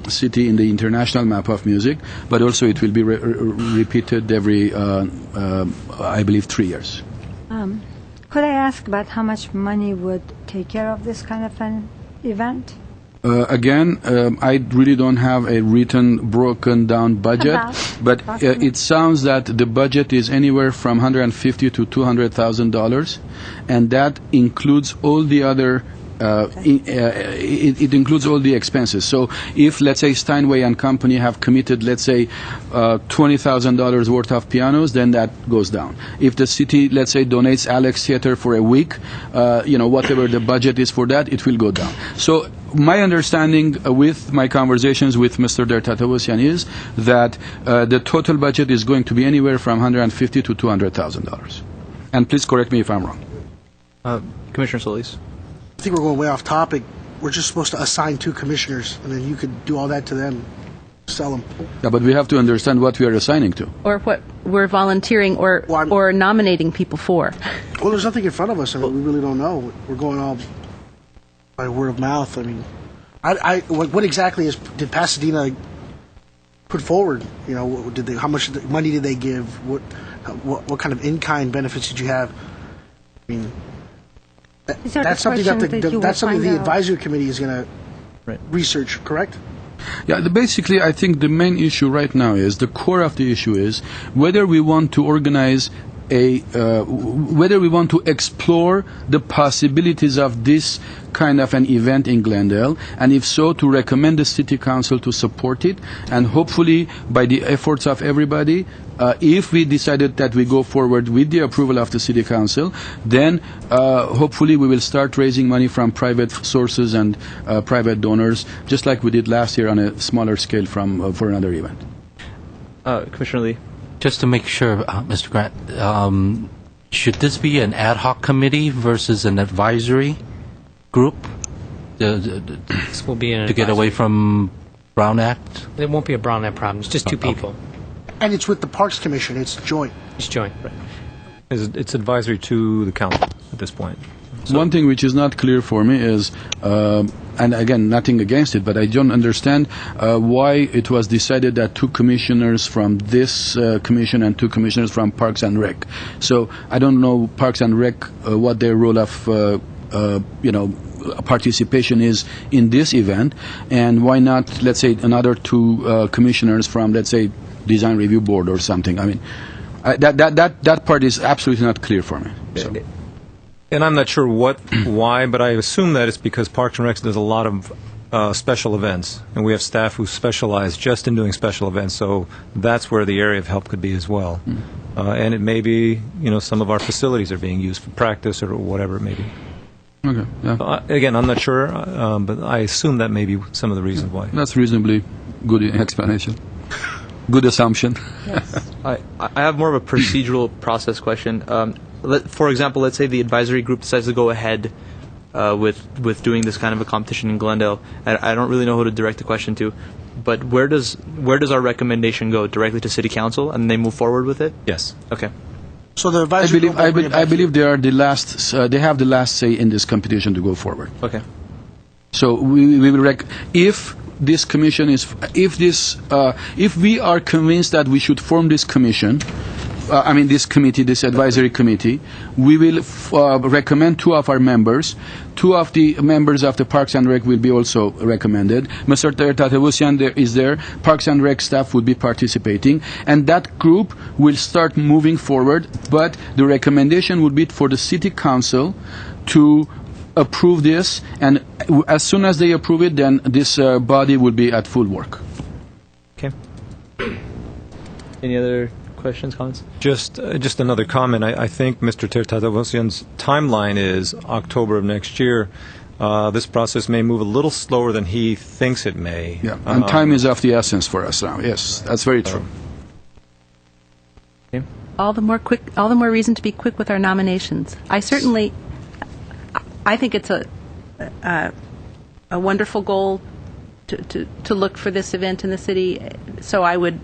city in the international map of music, but also it will be repeated every, I believe, 3 years. Could I ask about how much money would take care of this kind of an event? Again, I really don't have a written, broken down budget, but it sounds that the budget is anywhere from $150,000 to $200,000, and that includes all the other. It includes all the expenses. So if, let's say, Steinway and Company have committed, let's say, $20,000 worth of pianos, then that goes down. If the city, let's say, donates Alex Theater for a week, whatever the budget is for that, it will go down. So my understanding with my conversations with Mr. Dertatavosian is that the total budget is going to be anywhere from $150,000 to $200,000. And please correct me if I'm wrong. Commissioner Solis. I think we're going way off topic. We're just supposed to assign 2 commissioners, and then you could do all that to them, sell them. Yeah, but we have to understand what we are assigning to. Or what we're volunteering or nominating people for. Well, there's nothing in front of us. I mean, we really don't know. We're going all by word of mouth. I mean, what exactly did Pasadena put forward? How much money did they give? What kind of in-kind benefits did you have? I mean. That's something the advisory committee is going to research, correct? Yeah, basically, I think the main issue right now is, the core of the issue is whether we want to organize whether we want to explore the possibilities of this kind of an event in Glendale, and if so, to recommend the City Council to support it, and hopefully, by the efforts of everybody, if we decided that we go forward with the approval of the City Council, then hopefully we will start raising money from private sources and private donors, just like we did last year on a smaller scale for another event. Commissioner Lee. Just to make sure, Mr. Grant, should this be an ad hoc committee versus an advisory group? This will be to get away from Brown Act? It won't be a Brown Act problem. It's just 2 people. And it's with the Parks Commission. It's joint. It's joint, right. It's advisory to the council at this point. One thing which is not clear for me is, and again, nothing against it, but I don't understand why it was decided that 2 commissioners from this commission and 2 commissioners from Parks and Rec. So I don't know Parks and Rec what their role of participation is in this event, and why not, let's say, another 2 commissioners from, let's say, Design Review Board or something. I mean, that part is absolutely not clear for me. So. And I'm not sure why, but I assume that it's because Parks and Rec does a lot of special events, and we have staff who specialize just in doing special events, so that's where the area of help could be as well. And it may be, some of our facilities are being used for practice or whatever it may be. Okay. Yeah. Again, I'm not sure, but I assume that may be some of the reasons why. That's reasonably good explanation. Good assumption. Yes. I have more of a procedural process question. For example, let's say the advisory group decides to go ahead with doing this kind of a competition in Glendale. I don't really know who to direct the question to, but where does our recommendation go? Directly to City Council, and they move forward with it? Yes. Okay. So the advisory group I believe they are the last. They have the last say in this competition to go forward. Okay. So we will if this commission is if we are convinced that we should form this commission. This committee, this advisory committee, we will recommend 2 of our members. 2 of the members of the Parks and Rec will be also recommended. Mr. Tatavosyan is there. Parks and Rec staff will be participating. And that group will start moving forward, but the recommendation would be for the City Council to approve this, and as soon as they approve it, then this body will be at full work. Okay. Any other questions, comments? Just another comment. I think Mr. Tertatavosyan's timeline is October of next year. This process may move a little slower than he thinks it may. Yeah, and time is of the essence for us now. Yes, that's very true. Okay. All the more reason to be quick with our nominations. I think it's a wonderful goal to look for this event in the city. So I would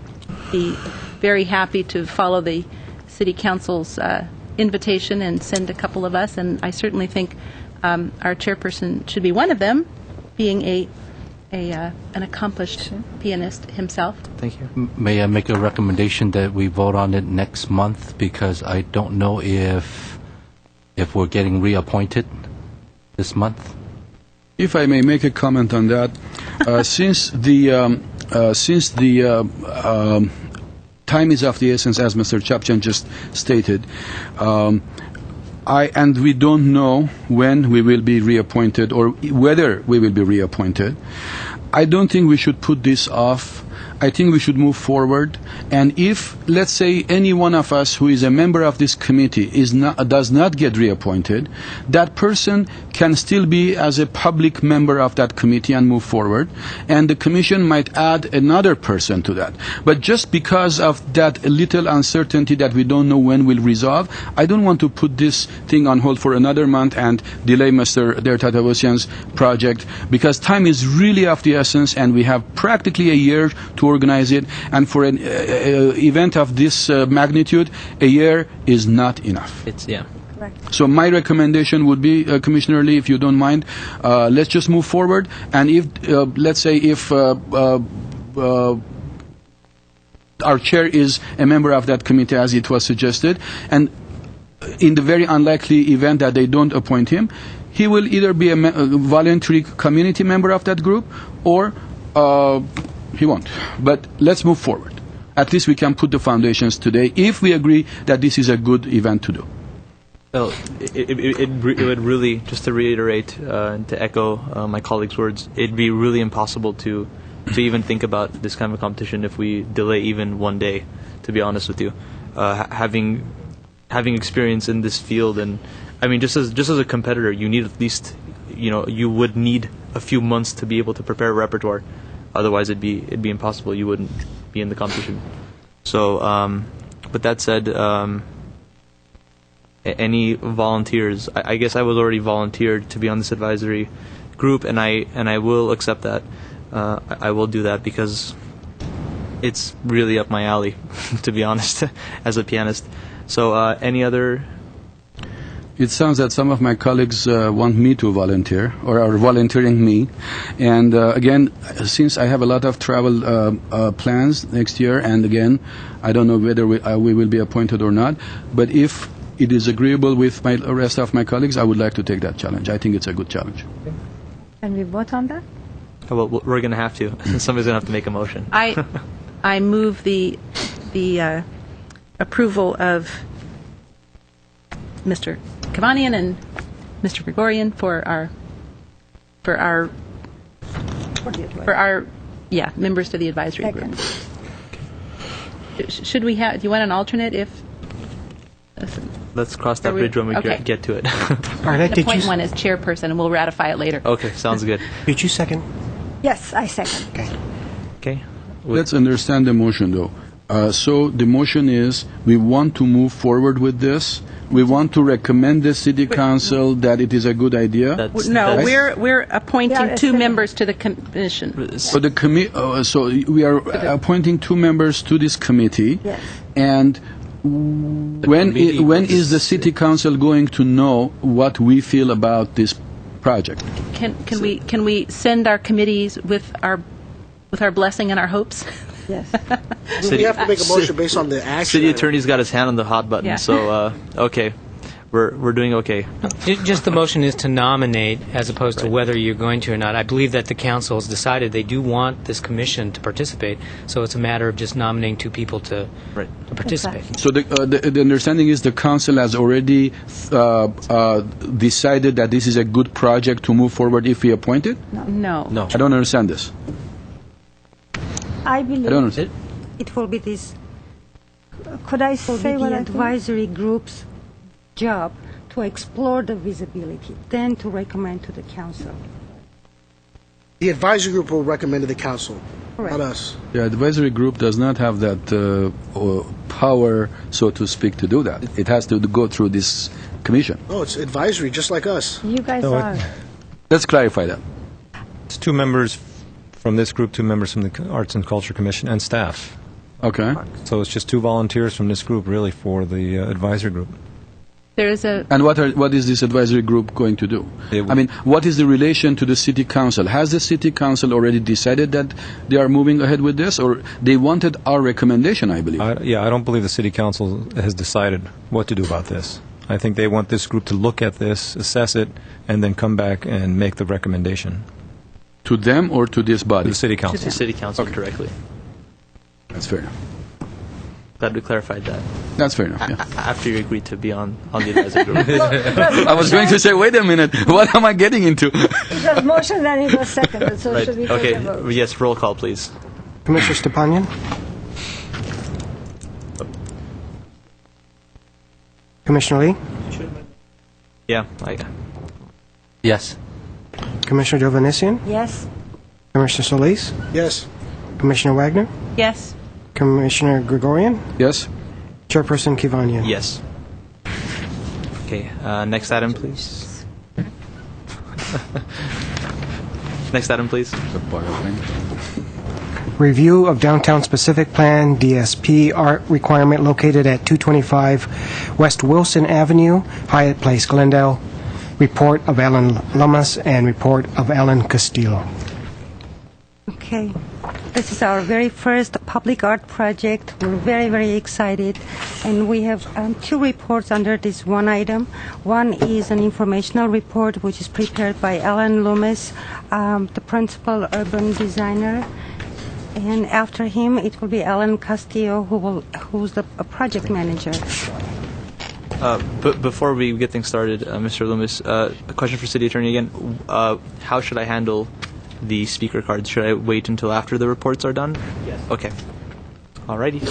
be very happy to follow the City Council's invitation and send a couple of us. And I certainly think our chairperson should be one of them, being an accomplished pianist himself. Thank you. May I make a recommendation that we vote on it next month, because I don't know if we're getting reappointed this month. If I may make a comment on that, since the time is of the essence, as Mr. Chapchan just stated, and we don't know when we will be reappointed or whether we will be reappointed. I don't think we should put this off. I think we should move forward. And if, let's say, any one of us who is a member of this committee does not get reappointed, that person can still be as a public member of that committee and move forward. And the commission might add another person to that. But just because of that little uncertainty that we don't know when will resolve, I don't want to put this thing on hold for another month and delay Mr. Tatavosyan's project, because time is really of the essence, and we have practically a year to organize it, and for an event of this magnitude, a year is not enough. Correct. So my recommendation would be, Commissioner Lee, if you don't mind, let's just move forward, and if, let's say, if our chair is a member of that committee, as it was suggested, and in the very unlikely event that they don't appoint him, he will either be a voluntary community member of that group, or he won't. But let's move forward. At least we can put the foundations today, if we agree that this is a good event to do. Well, it would really, just to reiterate and to echo my colleague's words, it'd be really impossible to even think about this kind of a competition if we delay even one day, to be honest with you. Having experience in this field, and I mean, just as a competitor, you need at least, you would need a few months to be able to prepare a repertoire. Otherwise, it'd be impossible. You wouldn't be in the competition. So, with that said, any volunteers? I guess I was already volunteered to be on this advisory group, and I will accept that. I will do that because it's really up my alley, to be honest, as a pianist. So, any other It sounds that some of my colleagues want me to volunteer or are volunteering me. And again, since I have a lot of travel plans next year, and again, I don't know whether we will be appointed or not, but if it is agreeable with the rest of my colleagues, I would like to take that challenge. I think it's a good challenge. Can we vote on that? Well, we're going to have to. Somebody's going to have to make a motion. I move the approval of Mr. Kavanian and Mr. Gregorian for our members to the advisory group. Should we have? Do you want an alternate if? Let's cross that bridge when we get to it. All right, appoint one as chairperson, and we'll ratify it later. Okay, sounds good. Did you second? Yes, I second. Okay. Let's understand the motion, though. So the motion is we want to move forward with this. We want to recommend the city council that it is a good idea. We're appointing two members to the commission. So so we are appointing two members to this committee. Yes. And when is the city council going to know what we feel about this project? Can we send our committees with our blessing and our hopes? Yes. We have to make a motion based on the action. City attorney's got his hand on the hot button, so okay. We're doing okay. Just the motion is to nominate as opposed to whether you're going to or not. I believe that the council has decided they do want this commission to participate, so it's a matter of just nominating two people to participate. Exactly. So the understanding is the council has already decided that this is a good project to move forward if we appoint it? No. I don't understand this. I believe I don't understand. It will be this. Could I say what the I think? advisory group's job to explore the visibility, then to recommend to the council. The advisory group will recommend to the council, Correct. not us. The advisory group does not have that power, so to speak, to do that. It has to go through this commission. Oh, it's advisory, just like us. You guys are. Let's clarify that. It's two members from this group, two members from the Arts and Culture Commission, and staff. Okay. So it's just two volunteers from this group, really, for the advisory group. There is a. And what is this advisory group going to do? I mean, what is the relation to the city council? Has the city council already decided that they are moving ahead with this, or they wanted our recommendation, I believe? I don't believe the city council has decided what to do about this. I think they want this group to look at this, assess it, and then come back and make the recommendation. To them or to this body? To the city council. To the city council directly. That's fair enough. Glad we clarified that. That's fair enough, yeah. After you agreed to be on the advisory group. I was going to say, wait a minute, what am I getting into? It was motion, then it was seconded, so should we take a vote? Okay, yes, roll call, please. Commissioner Stepanian? Commissioner Lee? Yeah. Yes. Commissioner Jovanesian? Yes. Commissioner Solis? Yes. Commissioner Wagner? Yes. Commissioner Gregorian? Yes. Chairperson Kivanian? Yes. Okay, next item, please. Next item, please. Review of Downtown Specific Plan, DSP, art requirement located at 225 West Wilson Avenue, Hyatt Place, Glendale. Report of Alan Lamas and report of Alan Castillo. Okay. This is our very first public art project. We're very, very excited. And we have two reports under this one item. One is an informational report, which is prepared by Alan Loomis, the principal urban designer. And after him, it will be Alan Castillo, who's the project manager. But before we get things started, Mr. Loomis, a question for City Attorney again. How should I handle the speaker cards? Should I wait until after the reports are done? Yes. Okay. Alrighty.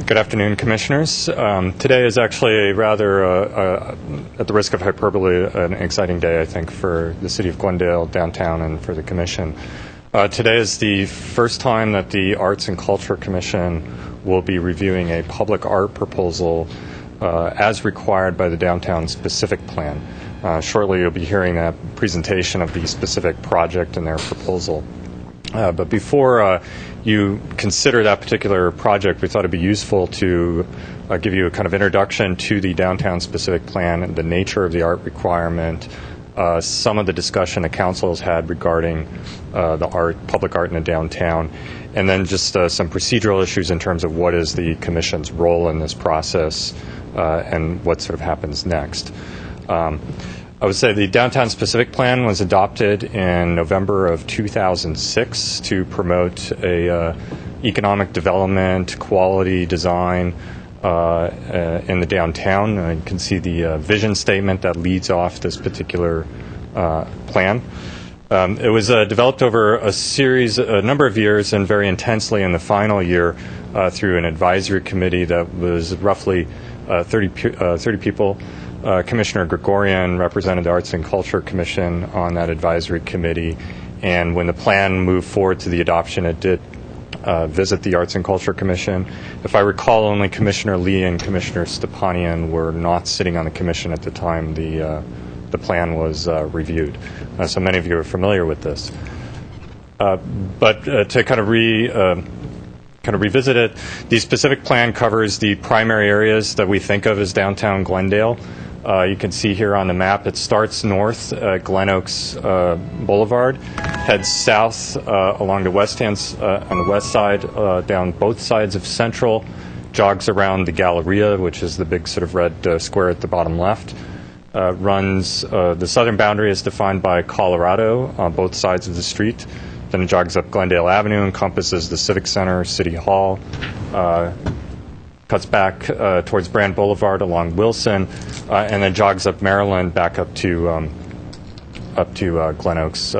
Good afternoon, Commissioners. Today is actually a rather, at the risk of hyperbole, an exciting day, I think, for the City of Glendale, downtown, and for the Commission. Today is the first time that the Arts and Culture Commission will be reviewing a public art proposal as required by the Downtown Specific Plan. Shortly, you'll be hearing a presentation of the specific project and their proposal. But before you consider that particular project, we thought it'd be useful to give you a kind of introduction to the downtown specific plan and the nature of the art requirement, some of the discussion the council has had regarding the public art in the downtown, and then just some procedural issues in terms of what is the commission's role in this process and what sort of happens next. I would say the downtown specific plan was adopted in November of 2006 to promote a economic development, quality design in the downtown. You can see the vision statement that leads off this particular plan. It was developed over a number of years, and very intensely in the final year through an advisory committee that was roughly 30 people. Commissioner Gregorian represented the Arts and Culture Commission on that advisory committee, and when the plan moved forward to the adoption, it did visit the Arts and Culture Commission. If I recall, only Commissioner Lee and Commissioner Stepanian were not sitting on the commission at the time the plan was reviewed. So many of you are familiar with this. But to kind of revisit it, the specific plan covers the primary areas that we think of as downtown Glendale. You can see here on the map, it starts north at Glen Oaks Boulevard, heads south along the on the west side, down both sides of Central, jogs around the Galleria, which is the big sort of red square at the bottom left, runs, the southern boundary is defined by Colorado on both sides of the street, then it jogs up Glendale Avenue, encompasses the Civic Center, City Hall, cuts back towards Brand Boulevard along Wilson, and then jogs up Maryland back up to Glen Oaks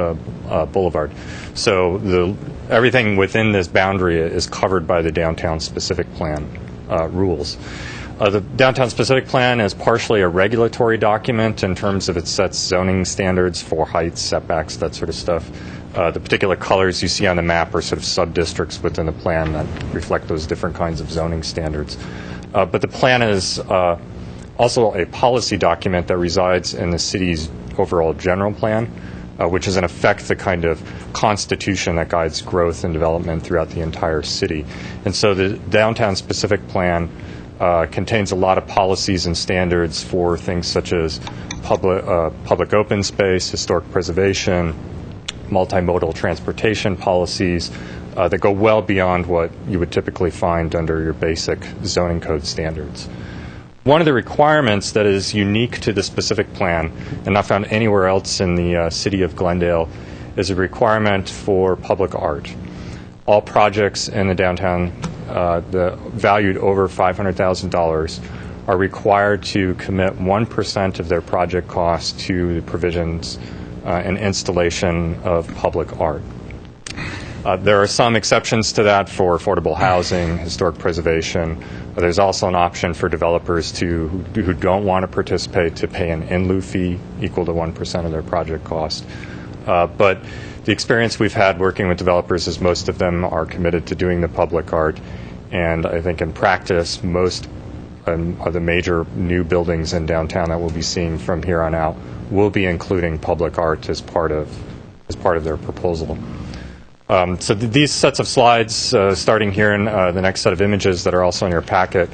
Boulevard. So everything within this boundary is covered by the downtown specific plan rules. The downtown specific plan is partially a regulatory document in terms of it sets zoning standards for heights, setbacks, that sort of stuff. The particular colors you see on the map are sort of sub-districts within the plan that reflect those different kinds of zoning standards. But the plan is also a policy document that resides in the city's overall general plan, which is in effect the kind of constitution that guides growth and development throughout the entire city. And so the downtown specific plan contains a lot of policies and standards for things such as public open space, historic preservation, multimodal transportation policies that go well beyond what you would typically find under your basic zoning code standards. One of the requirements that is unique to the specific plan and not found anywhere else in the city of Glendale is a requirement for public art. All projects in the downtown valued over $500,000 are required to commit 1% of their project cost to the provisions and installation of public art. There are some exceptions to that for affordable housing, historic preservation. There's also an option for developers who don't want to participate to pay an in lieu fee equal to 1% of their project cost. But the experience we've had working with developers is most of them are committed to doing the public art. And I think in practice, most of the major new buildings in downtown that we'll be seeing from here on out will be including public art as part of their proposal. So these sets of slides, starting here in the next set of images that are also in your packet,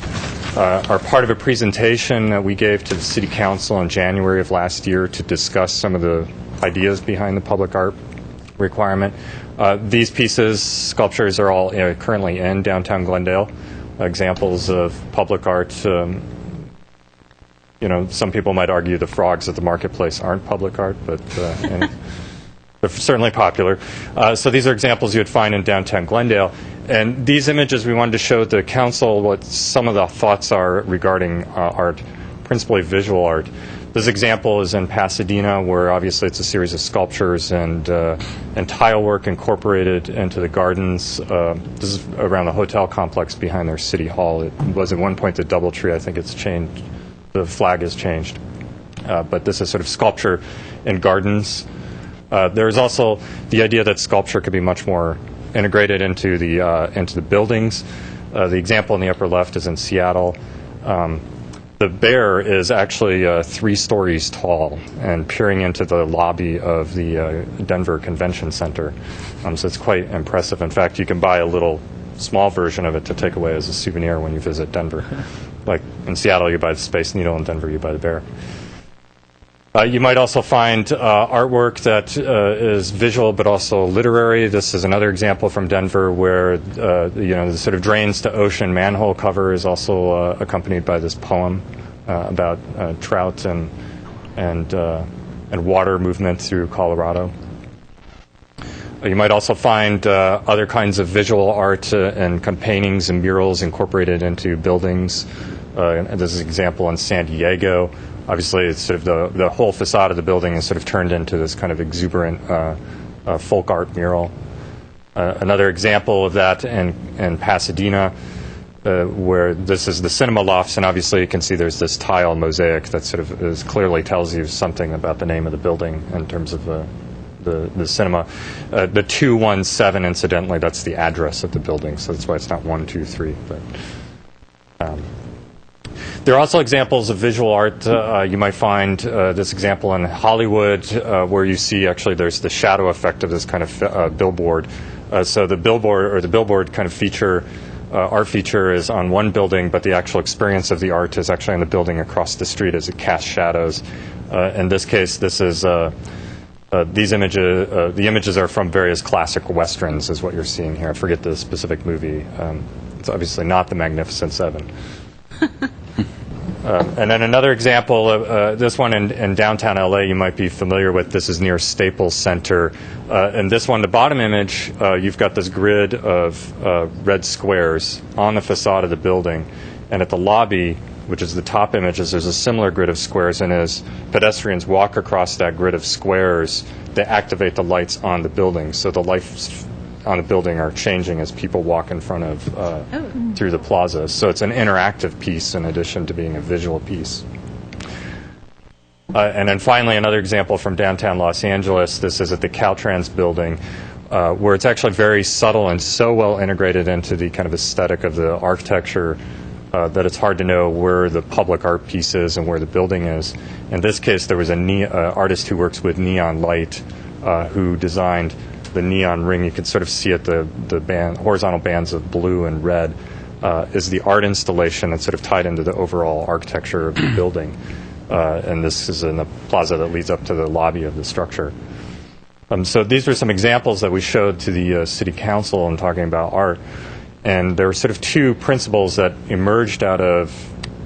are part of a presentation that we gave to the City Council in January of last year to discuss some of the ideas behind the public art requirement. These pieces, sculptures, are all currently in downtown Glendale. Examples of public art. Some people might argue the frogs at the marketplace aren't public art, but they're certainly popular. So these are examples you would find in downtown Glendale. And these images, we wanted to show the council what some of the thoughts are regarding art, principally visual art. This example is in Pasadena, where obviously it's a series of sculptures and tile work incorporated into the gardens. This is around the hotel complex behind their city hall. It was at one point the DoubleTree. I think it's changed. The flag has changed. But this is sort of sculpture in gardens. There's also the idea that sculpture could be much more integrated into the buildings. The example in the upper left is in Seattle. The bear is actually 3 stories tall and peering into the lobby of the Denver Convention Center. So it's quite impressive. In fact, you can buy a little small version of it to take away as a souvenir when you visit Denver. Like in Seattle, you buy the Space Needle. In Denver, you buy the bear. You might also find artwork that is visual but also literary. This is another example from Denver where the sort of drains to ocean manhole cover is also accompanied by this poem about trout and water movement through Colorado. You might also find other kinds of visual art and paintings and murals incorporated into buildings. And this is an example in San Diego. Obviously, it's sort of the whole facade of the building is sort of turned into this kind of exuberant folk art mural. Another example of that in Pasadena, where this is the cinema lofts, and obviously you can see there's this tile mosaic that sort of clearly tells you something about the name of the building in terms of the cinema. The 217, incidentally, that's the address of the building, so that's why it's not 123. But there are also examples of visual art. You might find this example in Hollywood, where you see actually there's the shadow effect of this kind of billboard. So the billboard kind of feature, art feature is on one building, but the actual experience of the art is actually on the building across the street as it casts shadows. In this case, this is these images. The images are from various classic westerns, is what you're seeing here. I forget the specific movie. It's obviously not The Magnificent Seven. And then another example of this one in downtown LA you might be familiar with. This is near Staples Center. And this one, the bottom image, you've got this grid of red squares on the facade of the building. And at the lobby, which is the top images, there's a similar grid of squares. And as pedestrians walk across that grid of squares, they activate the lights on the building. So the lights on the building are changing as people walk in front of through the plaza. So it's an interactive piece in addition to being a visual piece. And then finally, another example from downtown Los Angeles. This is at the Caltrans building, where it's actually very subtle and so well integrated into the kind of aesthetic of the architecture that it's hard to know where the public art piece is and where the building is. In this case, there was an artist who works with neon light who designed the neon ring. You can sort of see it, the horizontal bands of blue and red is the art installation that's sort of tied into the overall architecture of the building. And this is in the plaza that leads up to the lobby of the structure. So these are some examples that we showed to the City Council in talking about art. And there were sort of 2 principles that emerged out of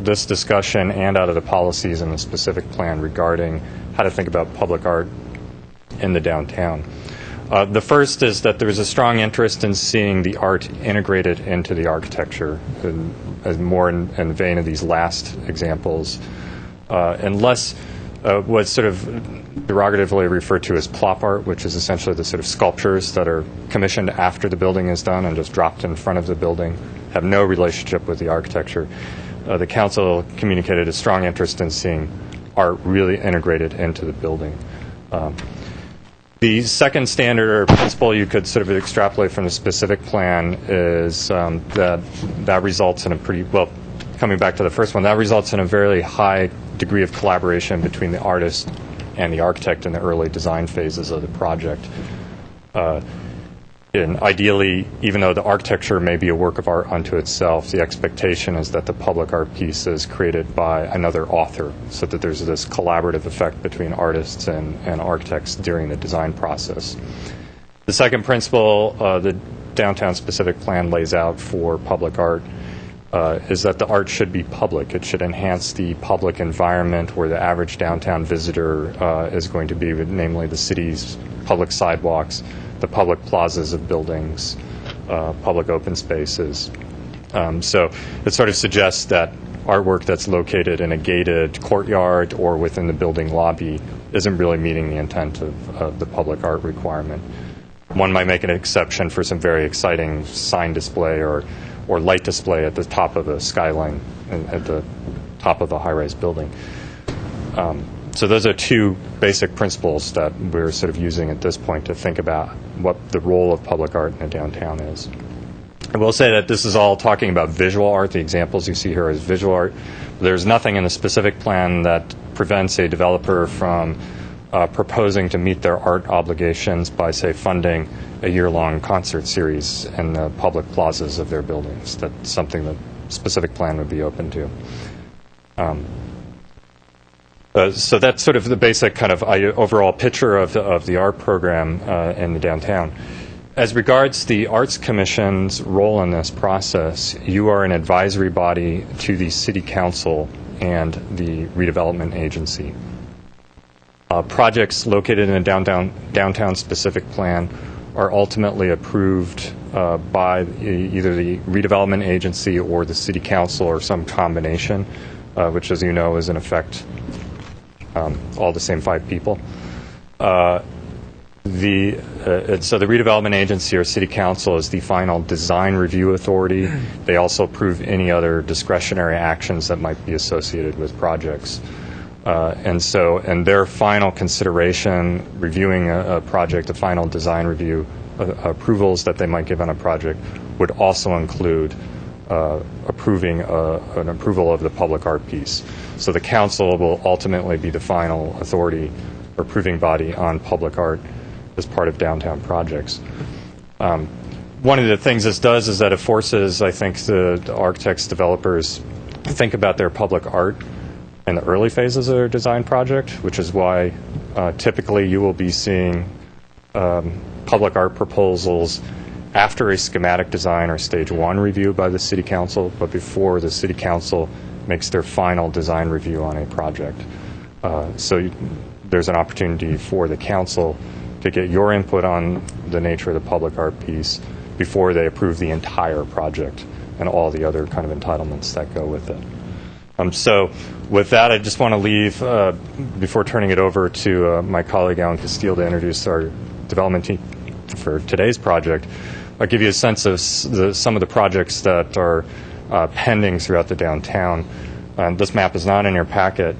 this discussion and out of the policies in the specific plan regarding how to think about public art in the downtown. The first is that there is a strong interest in seeing the art integrated into the architecture, as more in the vein of these last examples, and less what's sort of derogatively referred to as plop art, which is essentially the sort of sculptures that are commissioned after the building is done and just dropped in front of the building, have no relationship with the architecture. The council communicated a strong interest in seeing art really integrated into the building. The second standard or principle you could sort of extrapolate from the specific plan is that results in a pretty, well, coming back to the first one, that results in a very high degree of collaboration between the artist and the architect in the early design phases of the project. And ideally, even though the architecture may be a work of art unto itself, the expectation is that the public art piece is created by another author, so that there's this collaborative effect between artists and architects during the design process. The second principle the downtown specific plan lays out for public art is that the art should be public. It should enhance the public environment where the average downtown visitor is going to be, namely the city's public sidewalks, the public plazas of buildings, public open spaces. So it sort of suggests that artwork that's located in a gated courtyard or within the building lobby isn't really meeting the intent of the public art requirement. One might make an exception for some very exciting sign display or light display at the top of a skyline, at the top of a high-rise building. So those are 2 basic principles that we're sort of using at this point to think about what the role of public art in a downtown is. I will say that this is all talking about visual art. The examples you see here is visual art, There's nothing in the specific plan that prevents a developer from proposing to meet their art obligations by, say, funding a year-long concert series in the public plazas of their buildings. That's something that specific plan would be open to. So that's sort of the basic kind of overall picture of the art program in the downtown. As regards the Arts Commission's role in this process, you are an advisory body to the City Council and the redevelopment agency. Projects located in a downtown specific plan are ultimately approved by either the redevelopment agency or the City Council or some combination, which, as you know, is in effect all the same 5 people. So the redevelopment agency or City Council is the final design review authority. They also approve any other discretionary actions that might be associated with projects. And their final consideration, reviewing a project, the final design review approvals that they might give on a project, would also include approving an approval of the public art piece. So the council will ultimately be the final authority or approving body on public art as part of downtown projects. One of the things this does is that it forces, I think, the architects, developers to think about their public art in the early phases of their design project, which is why typically you will be seeing public art proposals after a schematic design or stage 1 review by the City Council, but before the City Council makes their final design review on a project. So there's an opportunity for the council to get your input on the nature of the public art piece before they approve the entire project and all the other kind of entitlements that go with it. So with that, I just want to leave, before turning it over to my colleague Alan Castile to introduce our development team for today's project, I'll give you a sense of some of the projects that are pending throughout the downtown. This map is not in your packet.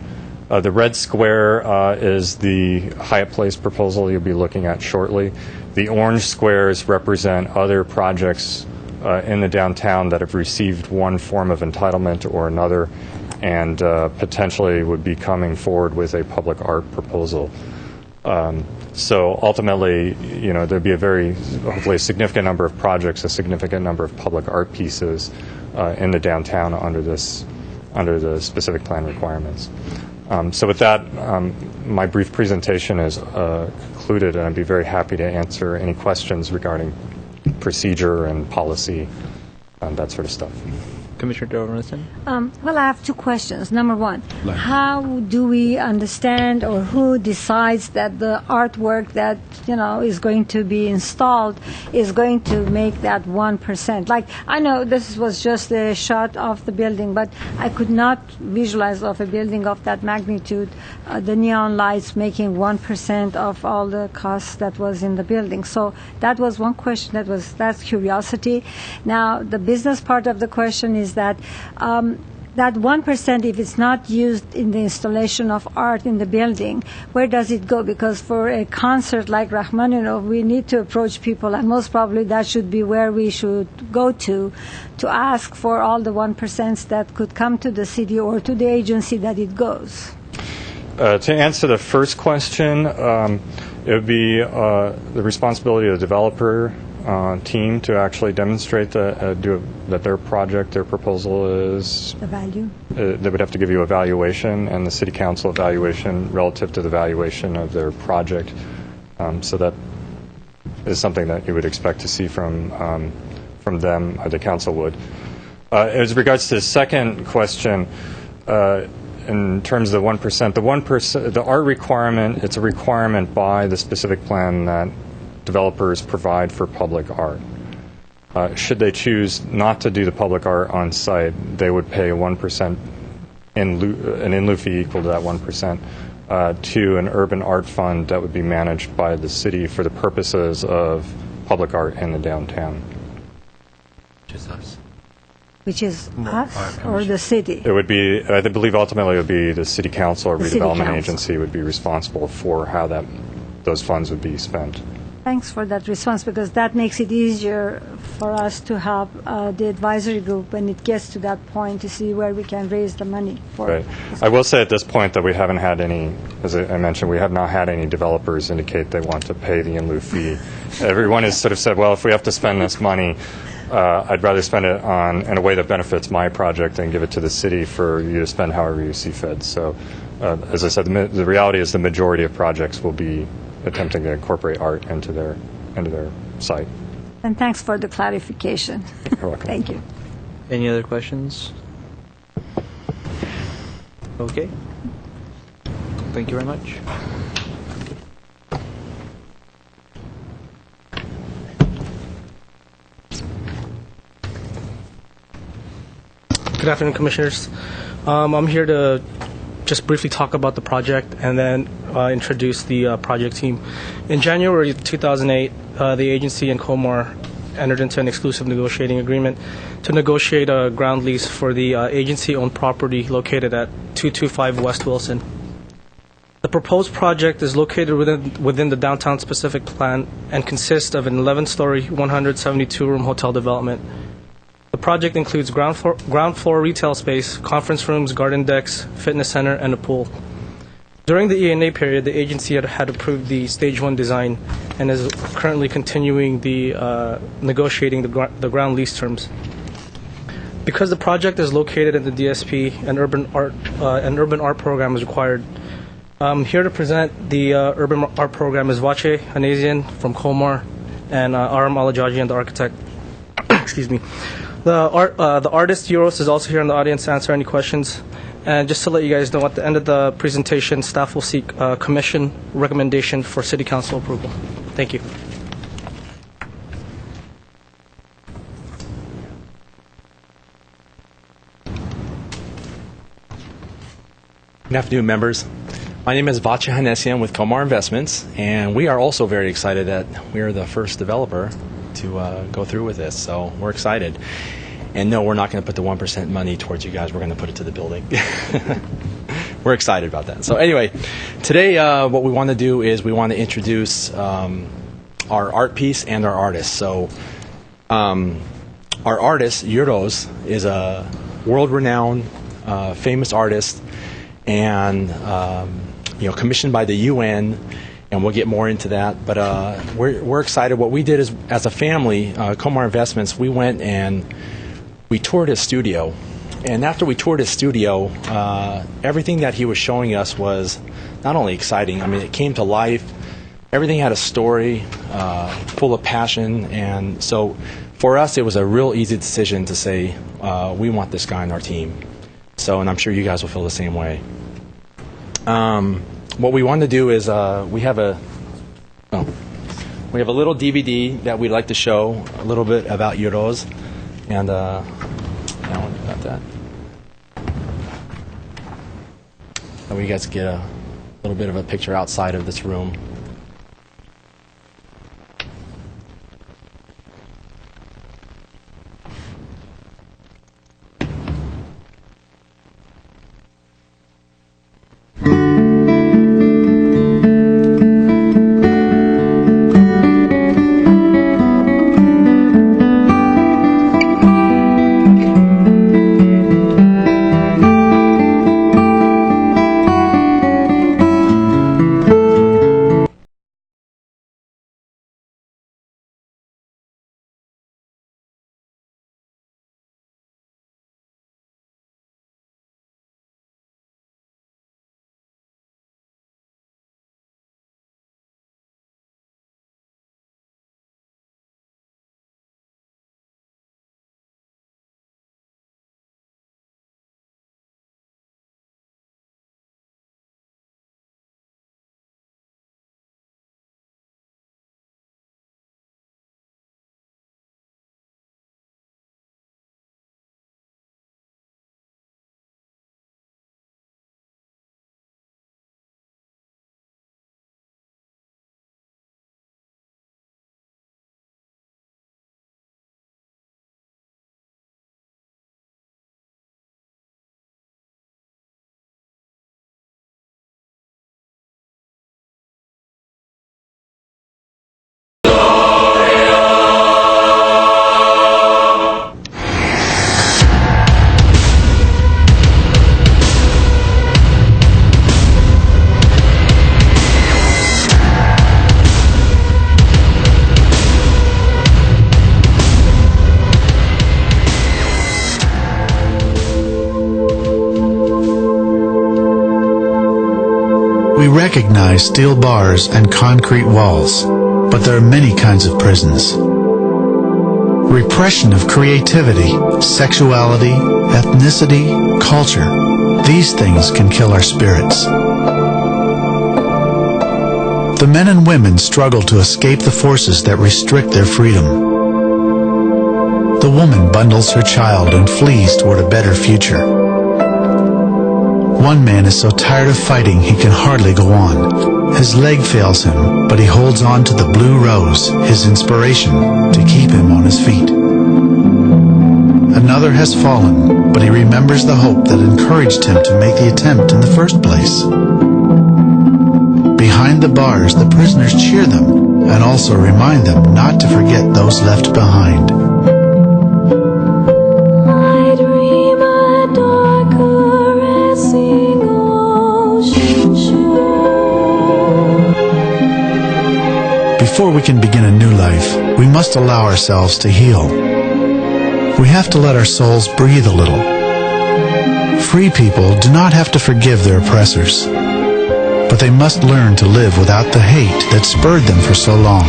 The red square is the Hyatt Place proposal you'll be looking at shortly. The orange squares represent other projects in the downtown that have received one form of entitlement or another and potentially would be coming forward with a public art proposal. So ultimately, there'd be hopefully a significant number of projects, a significant number of public art pieces in the downtown under the specific plan requirements. So with that, my brief presentation is concluded, and I'd be very happy to answer any questions regarding procedure and policy and that sort of stuff. Commissioner Dormanson? Well, I have 2 questions. Number 1, how do we understand or who decides that the artwork that, is going to be installed is going to make that 1%? Like, I know this was just a shot of the building, but I could not visualize of a building of that magnitude, the neon lights making 1% of all the costs that was in the building. So that was one question, that's curiosity. Now, the business part of the question is that that 1%, if it's not used in the installation of art in the building, where does it go? Because for a concert like Rachmaninoff, we need to approach people, and most probably that should be where we should go to ask for all the 1% that could come to the city or to the agency that it goes. To answer the first question, it would be the responsibility of the developer team to actually demonstrate that their project, their proposal is the value. They would have to give you a valuation and the City Council evaluation relative to the valuation of their project. So that is something that you would expect to see from them, or the council would. As regards to the second question, in terms of the 1%, the art requirement, it's a requirement by the specific plan that developers provide for public art. Should they choose not to do the public art on site, they would pay 1% an in-lieu fee equal to that 1% to an urban art fund that would be managed by the city for the purposes of public art in the downtown. Which is us. Which is us or the city? It would be, I believe ultimately it would be the City Council or redevelopment agency would be responsible for how those funds would be spent. Thanks for that response, because that makes it easier for us to have the advisory group when it gets to that point to see where we can raise the money for. Right. I will say at this point that we haven't had any, as I mentioned, we have not had any developers indicate they want to pay the in lieu fee. Everyone has sort of said, well, if we have to spend this money, I'd rather spend it in a way that benefits my project and give it to the city for you to spend however you see fit. So, as I said, the reality is the majority of projects will be attempting to incorporate art into their site. And thanks for the clarification. You're welcome. Thank you. Any other questions? Okay. Thank you very much. Good afternoon, Commissioners. I'm here to just briefly talk about the project and then introduce the project team. In January 2008, the agency and Comar entered into an exclusive negotiating agreement to negotiate a ground lease for the agency-owned property located at 225 West Wilson. The proposed project is located within the downtown specific plan and consists of an 11-story, 172-room hotel development. The project includes ground floor retail space, conference rooms, garden decks, fitness center, and a pool. During the E&A period, the agency had approved the Stage 1 design and is currently continuing negotiating the ground lease terms. Because the project is located in the DSP, an urban art program is required. Here to present the urban art program is Vache Anazian from Comar and Aram Alajajian, the architect. Excuse me. The artist Euros is also here in the audience to answer any questions. And just to let you guys know, at the end of the presentation, staff will seek commission recommendation for City Council approval. Thank you. Good afternoon, members. My name is Vache Hanessian with Comar Investments, and we are also very excited that we are the first developer to go through with this, so we're excited. And no, we're not going to put the 1% money towards you guys. We're going to put it to the building. We're excited about that. So anyway, today what we want to do is we want to introduce our art piece and our artist. So our artist, Euros, is a world-renowned, famous artist, and commissioned by the UN. And we'll get more into that. But we're excited. What we did is, as a family, Comar Investments, we went and we toured his studio. And after we toured his studio, everything that he was showing us was not only exciting, I mean, it came to life. Everything had a story, full of passion. And so for us, it was a real easy decision to say, we want this guy on our team. So, and I'm sure you guys will feel the same way. What we want to do is we have a little DVD that we'd like to show a little bit about Euros, and I want to about that. And we guys get a little bit of a picture outside of this room. We recognize steel bars and concrete walls, but there are many kinds of prisons. Repression of creativity, sexuality, ethnicity, culture, these things can kill our spirits. The men and women struggle to escape the forces that restrict their freedom. The woman bundles her child and flees toward a better future. One man is so tired of fighting he can hardly go on. His leg fails him, but he holds on to the blue rose, his inspiration, to keep him on his feet. Another has fallen, but he remembers the hope that encouraged him to make the attempt in the first place. Behind the bars, the prisoners cheer them and also remind them not to forget those left behind. Before we can begin a new life, we must allow ourselves to heal. We have to let our souls breathe a little. Free people do not have to forgive their oppressors, but they must learn to live without the hate that spurred them for so long.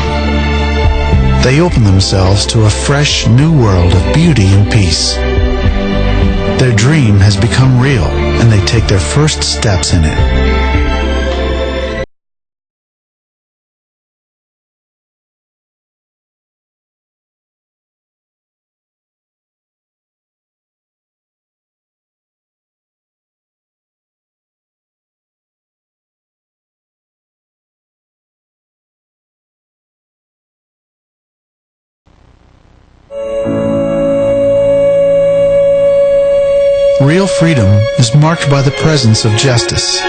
They open themselves to a fresh, new world of beauty and peace. Their dream has become real, and they take their first steps in it. Real freedom is marked by the presence of justice.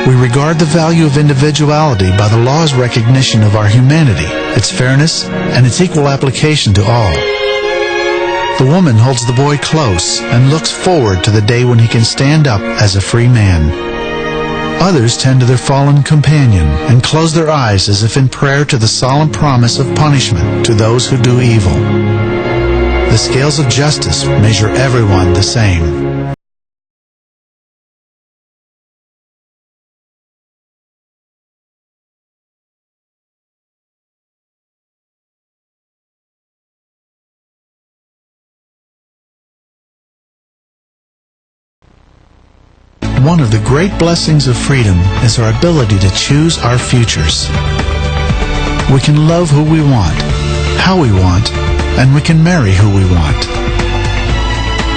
We regard the value of individuality by the law's recognition of our humanity, its fairness, and its equal application to all. The woman holds the boy close and looks forward to the day when he can stand up as a free man. Others tend to their fallen companion and close their eyes as if in prayer to the solemn promise of punishment to those who do evil. The scales of justice measure everyone the same. One of the great blessings of freedom is our ability to choose our futures. We can love who we want, how we want, and we can marry who we want.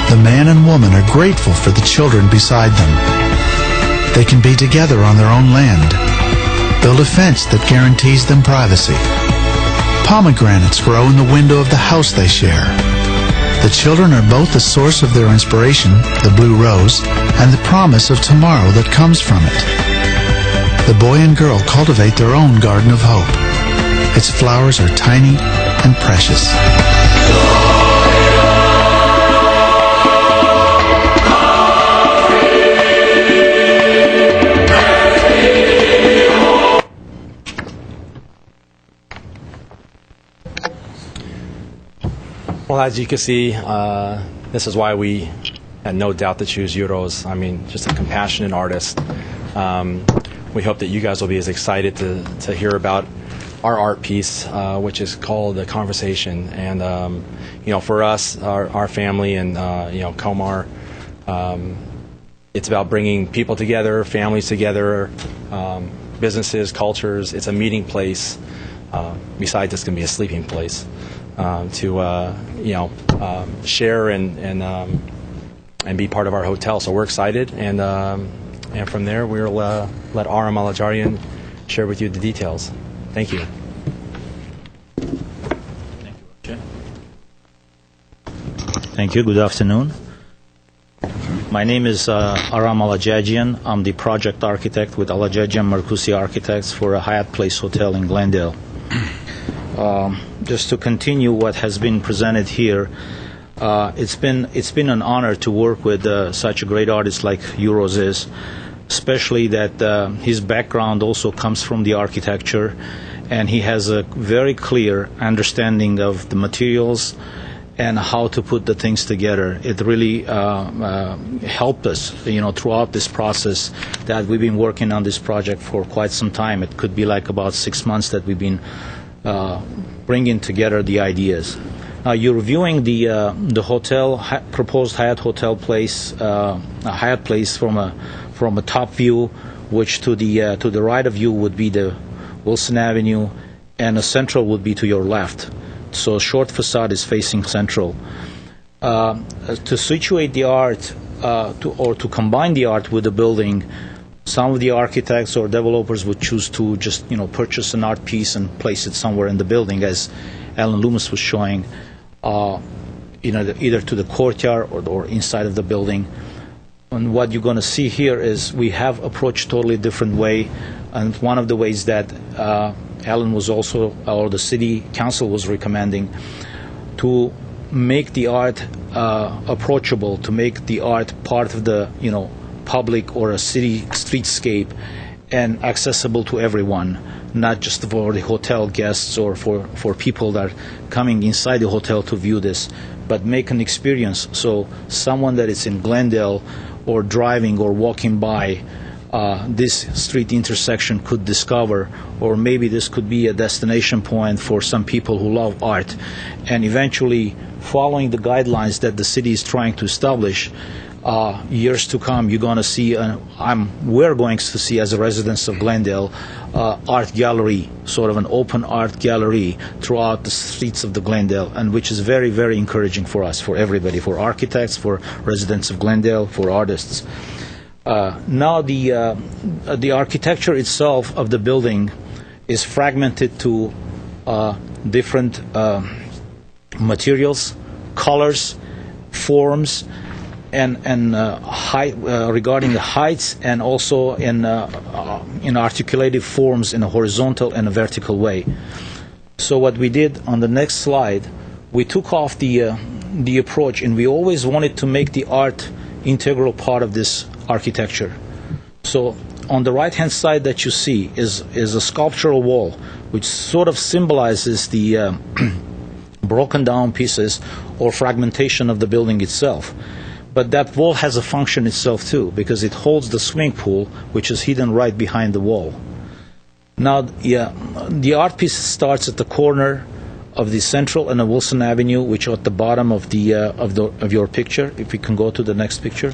The man and woman are grateful for the children beside them. They can be together on their own land, build a fence that guarantees them privacy. Pomegranates grow in the window of the house they share. The children are both the source of their inspiration, the blue rose, and the promise of tomorrow that comes from it. The boy and girl cultivate their own garden of hope. Its flowers are tiny and precious. Well, as you can see, this is why we had no doubt to choose Euros. I mean, just a compassionate artist. We hope that you guys will be as excited to hear about our art piece, which is called The Conversation. And, for us, our family and, Comar, it's about bringing people together, families together, businesses, cultures. It's a meeting place. Besides, it's going to be a sleeping place to, share and be part of our hotel. So we're excited. And from there, we'll let Aram Alajarian share with you the details. Thank you. Thank you. Good afternoon. My name is Aram Alajajian. I'm the project architect with Alajajian Marcusi Architects for a Hyatt Place Hotel in Glendale. Just to continue what has been presented here, it's been an honor to work with such a great artist like Euros is, especially that his background also comes from the architecture, and he has a very clear understanding of the materials and how to put the things together. It really helped us, throughout this process that we've been working on this project for quite some time. It could be like about 6 months that we've been bringing together the ideas. Now you're viewing the hotel, proposed Hyatt Hotel Place, Hyatt Place from a top view, which to the right of you would be the Wilson Avenue, and the central would be to your left. So short facade is facing central. To situate the art, to combine the art with the building, some of the architects or developers would choose to just purchase an art piece and place it somewhere in the building, as Alan Loomis was showing, either to the courtyard or inside of the building. And what you're going to see here is we have approached totally different way, and one of the ways that Alan was also, or the city council was recommending, to make the art approachable, to make the art part of the public or a city streetscape and accessible to everyone, not just for the hotel guests or for people that are coming inside the hotel to view this, but make an experience so someone that is in Glendale or driving or walking by this street intersection could discover, or maybe this could be a destination point for some people who love art, and eventually following the guidelines that the city is trying to establish. Years to come, you're going to see, we're going to see as a residents of Glendale, art gallery, sort of an open art gallery throughout the streets of the Glendale, and which is very, very encouraging for us, for everybody, for architects, for residents of Glendale, for artists. Now the architecture itself of the building is fragmented to different materials, colors, forms, and height, regarding the heights, and also in articulated forms in a horizontal and a vertical way. So what we did on the next slide, we took off the approach, and we always wanted to make the art integral part of this architecture. So on the right-hand side that you see is a sculptural wall, which sort of symbolizes the broken down pieces or fragmentation of the building itself. But that wall has a function itself too, because it holds the swimming pool, which is hidden right behind the wall. Now, the art piece starts at the corner of the Central and the Wilson Avenue, which are at the bottom of your picture. If we can go to the next picture.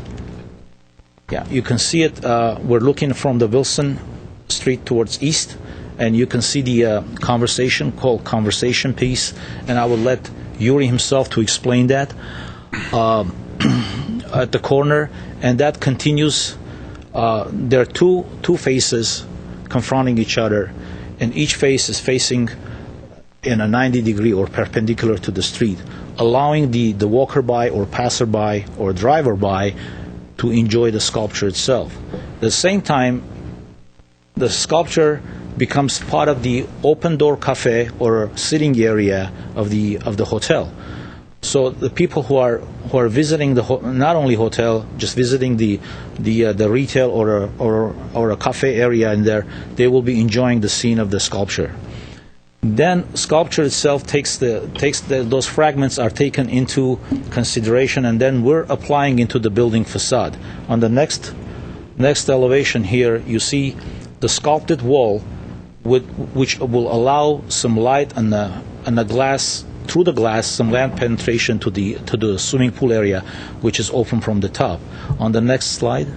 Yeah, you can see it. We're looking from the Wilson Street towards east, and you can see the conversation piece, and I will let Yuri himself to explain that. At the corner, and that continues. There are two faces confronting each other, and each face is facing in a 90-degree or perpendicular to the street, allowing the walker by or passerby or driver by to enjoy the sculpture itself. At the same time, the sculpture becomes part of the open door cafe or sitting area of the hotel. So the people who are visiting not only hotel, just visiting the retail or a cafe area in there, they will be enjoying the scene of the sculpture. Then sculpture itself those fragments are taken into consideration, and then we're applying into the building facade. On the next elevation here, you see the sculpted wall, which will allow some light and the glass. Through the glass, some land penetration to the swimming pool area, which is open from the top. On the next slide,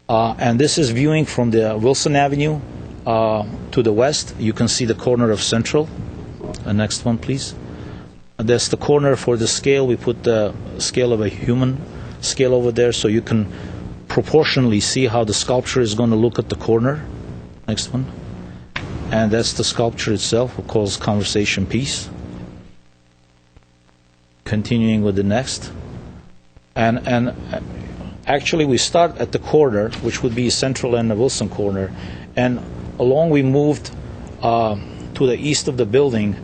and this is viewing from the Wilson Avenue to the west. You can see the corner of Central. The next one, please. That's the corner for the scale. We put the scale of a human scale over there, so you can proportionally see how the sculpture is going to look at the corner. Next one. And that's the sculpture itself, we call it conversation piece. Continuing with the next, and actually we start at the corner, which would be Central and the Wilson corner, and along we moved to the east of the building.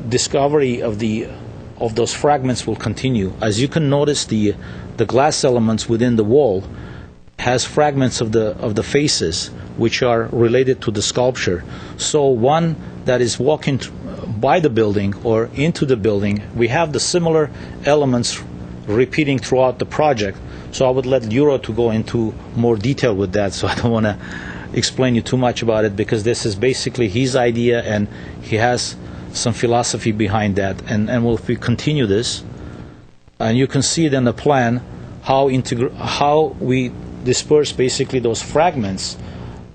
Discovery of those fragments will continue. As you can notice, the glass elements within the wall has fragments of the faces which are related to the sculpture. So one that is walking by the building or into the building, we have the similar elements repeating throughout the project. So I would let Euro to go into more detail with that, so I don't want to explain you too much about it, because this is basically his idea and he has some philosophy behind that. And if we continue this, and you can see it in the plan, how we disperse basically those fragments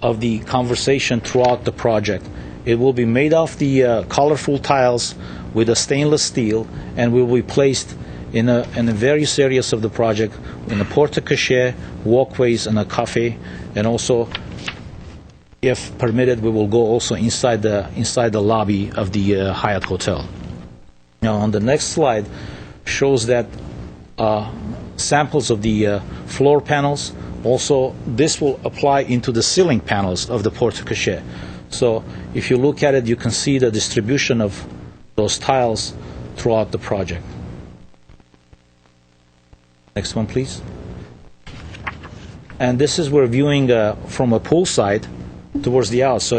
of the conversation throughout the project. It will be made of the colorful tiles with a stainless steel, and will be placed in the various areas of the project, in the porte-cochere, walkways, and a cafe, and also, if permitted, we will go also inside the lobby of the Hyatt Hotel. Now, on the next slide shows that samples of the floor panels. Also, this will apply into the ceiling panels of the porte-cochere. So, if you look at it, you can see the distribution of those tiles throughout the project. Next one, please. And this is where viewing from a poolside towards the out. So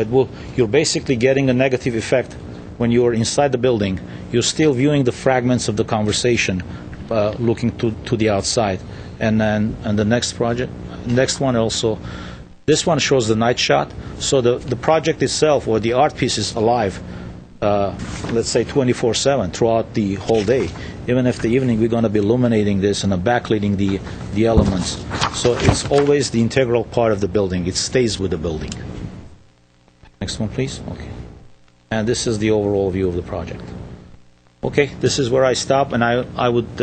you're basically getting a negative effect when you are inside the building. You're still viewing the fragments of the conversation, looking to the outside. And the next one also, this one shows the night shot. So the project itself, or the art piece, is alive, let's say 24/7 throughout the whole day. Even if the evening we're going to be illuminating this and backlighting the elements. So it's always the integral part of the building. It stays with the building. Next one, please. Okay. And this is the overall view of the project. Okay, this is where I stop, and I would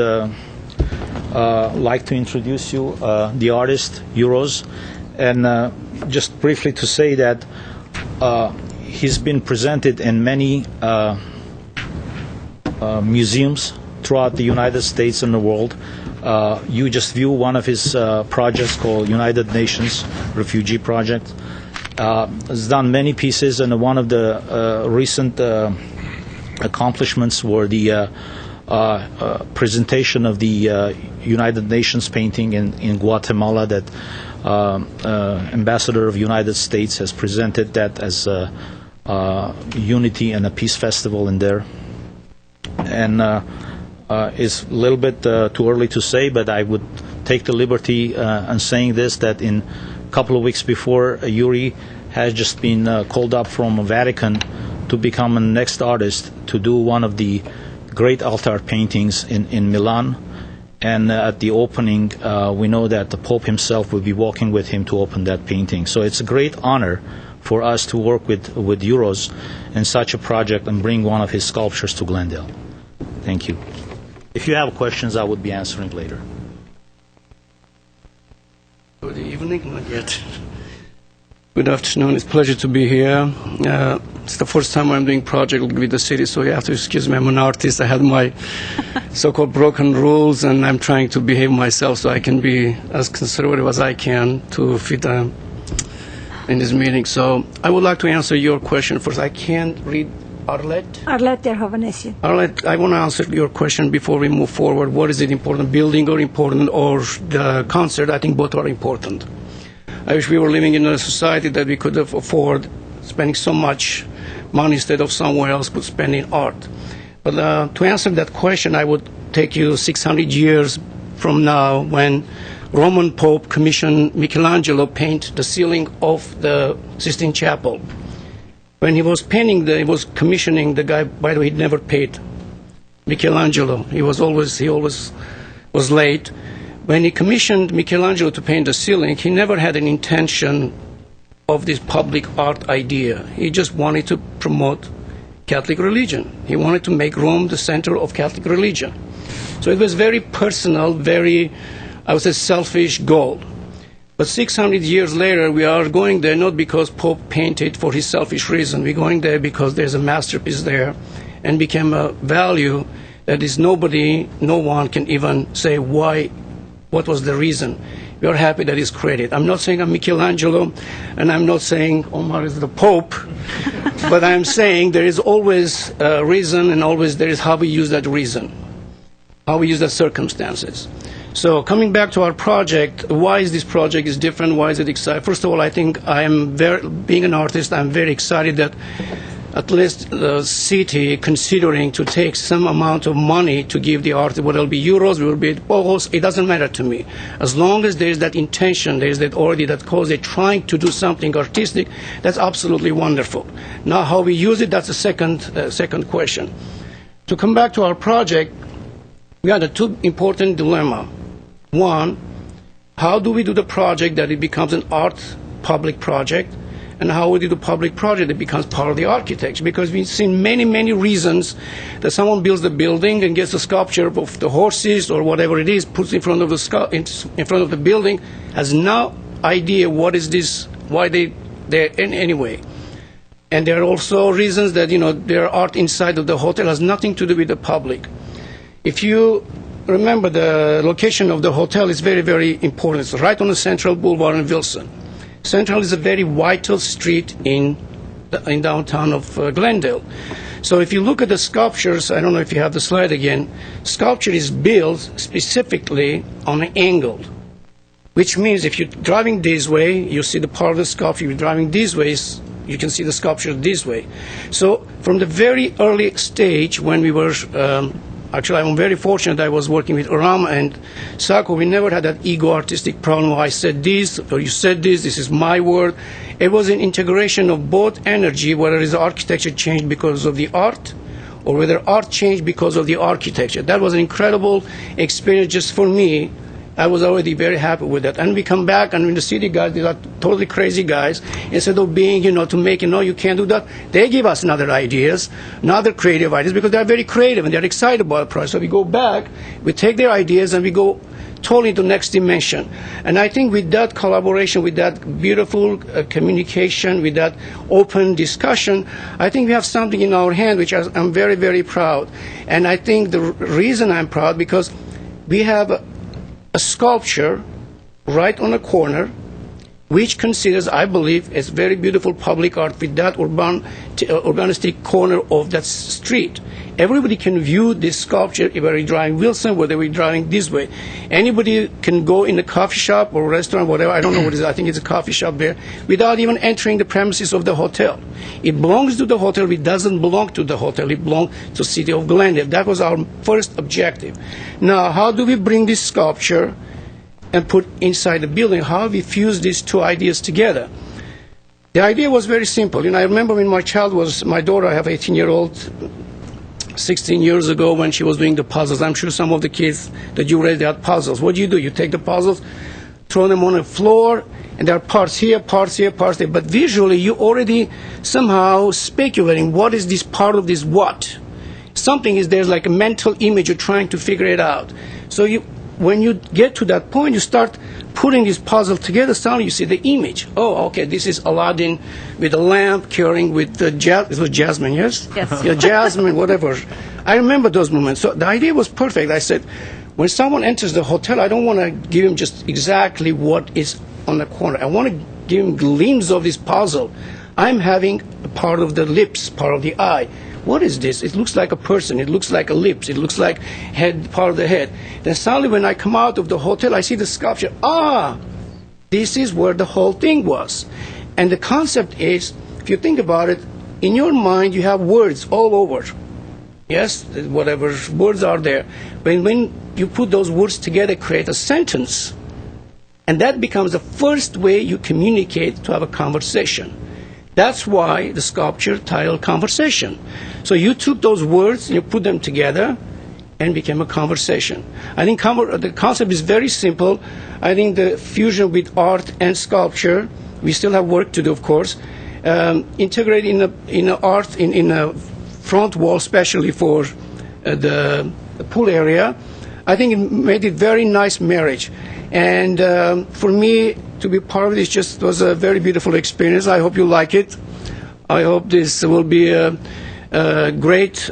like to introduce you the artist, Euros, and just briefly to say that he's been presented in many museums throughout the United States and the world. You just view one of his projects called United Nations Refugee Project. Has done many pieces, and one of the recent accomplishments were the presentation of the United Nations painting in Guatemala that Ambassador of United States has presented that as a unity and a peace festival in there. And it's a little bit too early to say, but I would take the liberty in saying this, that in a couple of weeks before, Yuri has just been called up from Vatican to become a next artist to do one of the great altar paintings in Milan. And at the opening, we know that the Pope himself will be walking with him to open that painting. So it's a great honor for us to work with Euros in such a project and bring one of his sculptures to Glendale. Thank you. If you have questions, I would be answering later. Good evening, not yet. Good afternoon. It's a pleasure to be here. It's the first time I'm doing project with the city, so you have to excuse me. I'm an artist. I had my so-called broken rules, and I'm trying to behave myself so I can be as conservative as I can to fit in this meeting. So I would like to answer your question first. I can't read. Arlette Terhovanesian. Arlette, I want to answer your question before we move forward. What is it important, building or important, or the concert? I think both are important. I wish we were living in a society that we could afford spending so much money instead of somewhere else but spending art. But to answer that question, I would take you 600 years from now, when Roman Pope commissioned Michelangelo paint the ceiling of the Sistine Chapel. When he was painting, he was commissioning the guy. By the way, he never paid Michelangelo. He always was late. When he commissioned Michelangelo to paint the ceiling, he never had an intention of this public art idea. He just wanted to promote Catholic religion. He wanted to make Rome the center of Catholic religion. So it was very personal, very, I would say, selfish goal. But 600 years later, we are going there not because Pope painted for his selfish reason. We're going there because there's a masterpiece there and became a value that is no one can even say why, what was the reason. We are happy that it's created. I'm not saying I'm Michelangelo, and I'm not saying Omar is the Pope, but I'm saying there is always a reason, and always there is how we use that reason, how we use the circumstances. So coming back to our project, why is this project is different? Why is it exciting? First of all, I think being an artist, I'm very excited that at least the city considering to take some amount of money to give the art, whether it'll be euros, will be pesos, it doesn't matter to me. As long as there is that intention, there is that already that cause, they're trying to do something artistic, that's absolutely wonderful. Now, how we use it, that's the second question. To come back to our project, we had two important dilemma. One, how do we do the project that it becomes an art public project? And how we do the public project that becomes part of the architecture? Because we've seen many, many reasons that someone builds the building and gets a sculpture of the horses or whatever it is, puts in front of the building, has no idea what is this, why they're in anyway. And there are also reasons that, their art inside of the hotel has nothing to do with the public. If you remember, the location of the hotel is very, very important. It's right on the Central Boulevard in Wilson. Central is a very vital street in downtown of Glendale. So if you look at the sculptures, I don't know if you have the slide again, sculpture is built specifically on an angle, which means if you're driving this way, you see the part of the sculpture. If you're driving this way, you can see the sculpture this way. So from the very early stage when we were actually, I'm very fortunate I was working with Oram and Sako. We never had that ego artistic problem. I said this, or you said this is my word. It was an integration of both energy, whether it's architecture changed because of the art, or whether art changed because of the architecture. That was an incredible experience just for me. I was already very happy with that. And we come back, and when the city guys, these are totally crazy guys, instead of being, to make it, no, you can't do that, they give us another ideas, another creative ideas, because they're very creative and they're excited about the project. So we go back, we take their ideas, and we go totally to the next dimension. And I think with that collaboration, with that beautiful communication, with that open discussion, I think we have something in our hand, which I'm very, very proud. And I think the reason I'm proud, because we have a sculpture right on a corner, which considers, I believe, as very beautiful public art with that urbanistic corner of that street. Everybody can view this sculpture, whether we're driving Wilson, whether we're driving this way. Anybody can go in a coffee shop or restaurant, whatever, I don't know what it is, I think it's a coffee shop there, without even entering the premises of the hotel. It belongs to the hotel, it doesn't belong to the hotel, it belongs to the city of Glendale. That was our first objective. Now, how do we bring this sculpture and put inside the building? How we fuse these two ideas together? The idea was very simple. I remember when my daughter, I have 18-year-old, 16 years ago when she was doing the puzzles. I'm sure some of the kids that you raised, they had puzzles. What do? You take the puzzles, throw them on the floor, and there are parts here, parts here, parts there. But visually, you already somehow speculating what is this part of this what. Something is there's like a mental image, you're trying to figure it out. So when you get to that point, you start putting this puzzle together, suddenly you see the image. Oh, okay, this is Aladdin with a lamp carrying with the it was jasmine, yes? Yes. Yeah, jasmine, whatever. I remember those moments. So the idea was perfect. I said, when someone enters the hotel, I don't want to give him just exactly what is on the corner. I want to give him glimpse of this puzzle. I'm having a part of the lips, part of the eye. What is this? It looks like a person. It looks like a lips. It looks like head, part of the head. Then suddenly when I come out of the hotel, I see the sculpture. This is where the whole thing was. And the concept is, if you think about it, in your mind you have words all over. Yes, whatever words are there. When you put those words together, create a sentence. And that becomes the first way you communicate to have a conversation. That's why the sculpture titled Conversation. So you took those words, you put them together, and became a conversation. I think the concept is very simple. I think the fusion with art and sculpture, we still have work to do, of course. Integrate in art in a front wall, especially for the pool area. I think it made it very nice marriage. And for me, to be part of this just was a very beautiful experience. I hope you like it. I hope this will be a great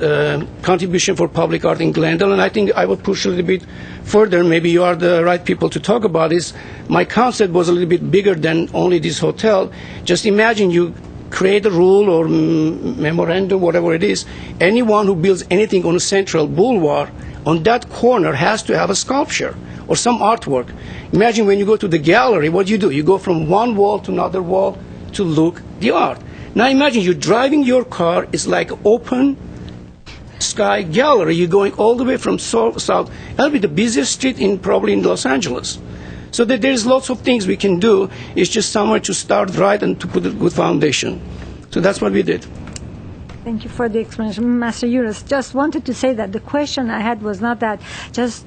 contribution for public art in Glendale. And I think I will push a little bit further. Maybe you are the right people to talk about this. My concept was a little bit bigger than only this hotel. Just imagine you create a rule or memorandum, whatever it is. Anyone who builds anything on a Central Boulevard, on that corner has to have a sculpture or some artwork. Imagine when you go to the gallery, what do? You go from one wall to another wall to look the art. Now imagine you're driving your car, it's like open sky gallery. You're going all the way from south. That'll be the busiest street probably in Los Angeles. So that there's lots of things we can do. It's just somewhere to start right and to put a good foundation. So that's what we did. Thank you for the explanation. Master Yuris, just wanted to say that the question I had was not that just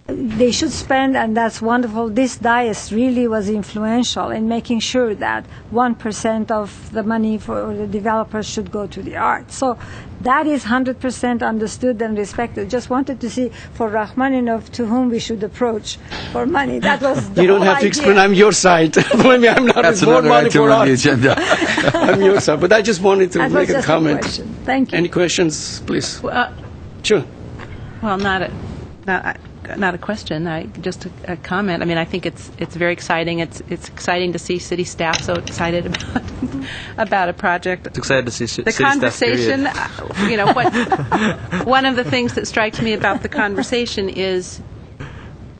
they should spend, and that's wonderful. This dais really was influential in making sure that 1% of the money for the developers should go to the art. So that is 100% understood and respected. Just wanted to see for Rachmaninoff to whom we should approach for money. That was the You don't whole have to idea. explain. I'm your side. Maybe I'm not That's more another money item for on the art. agenda. I'm your side. But I just wanted to That make was a just comment. question. Thank you. Any questions, please? Sure. Well, not a question. Just a comment. I mean, I think it's very exciting. It's exciting to see city staff so excited about a project. It's excited to see The city conversation. Staff, period. You know what? One of the things that strikes me about the conversation is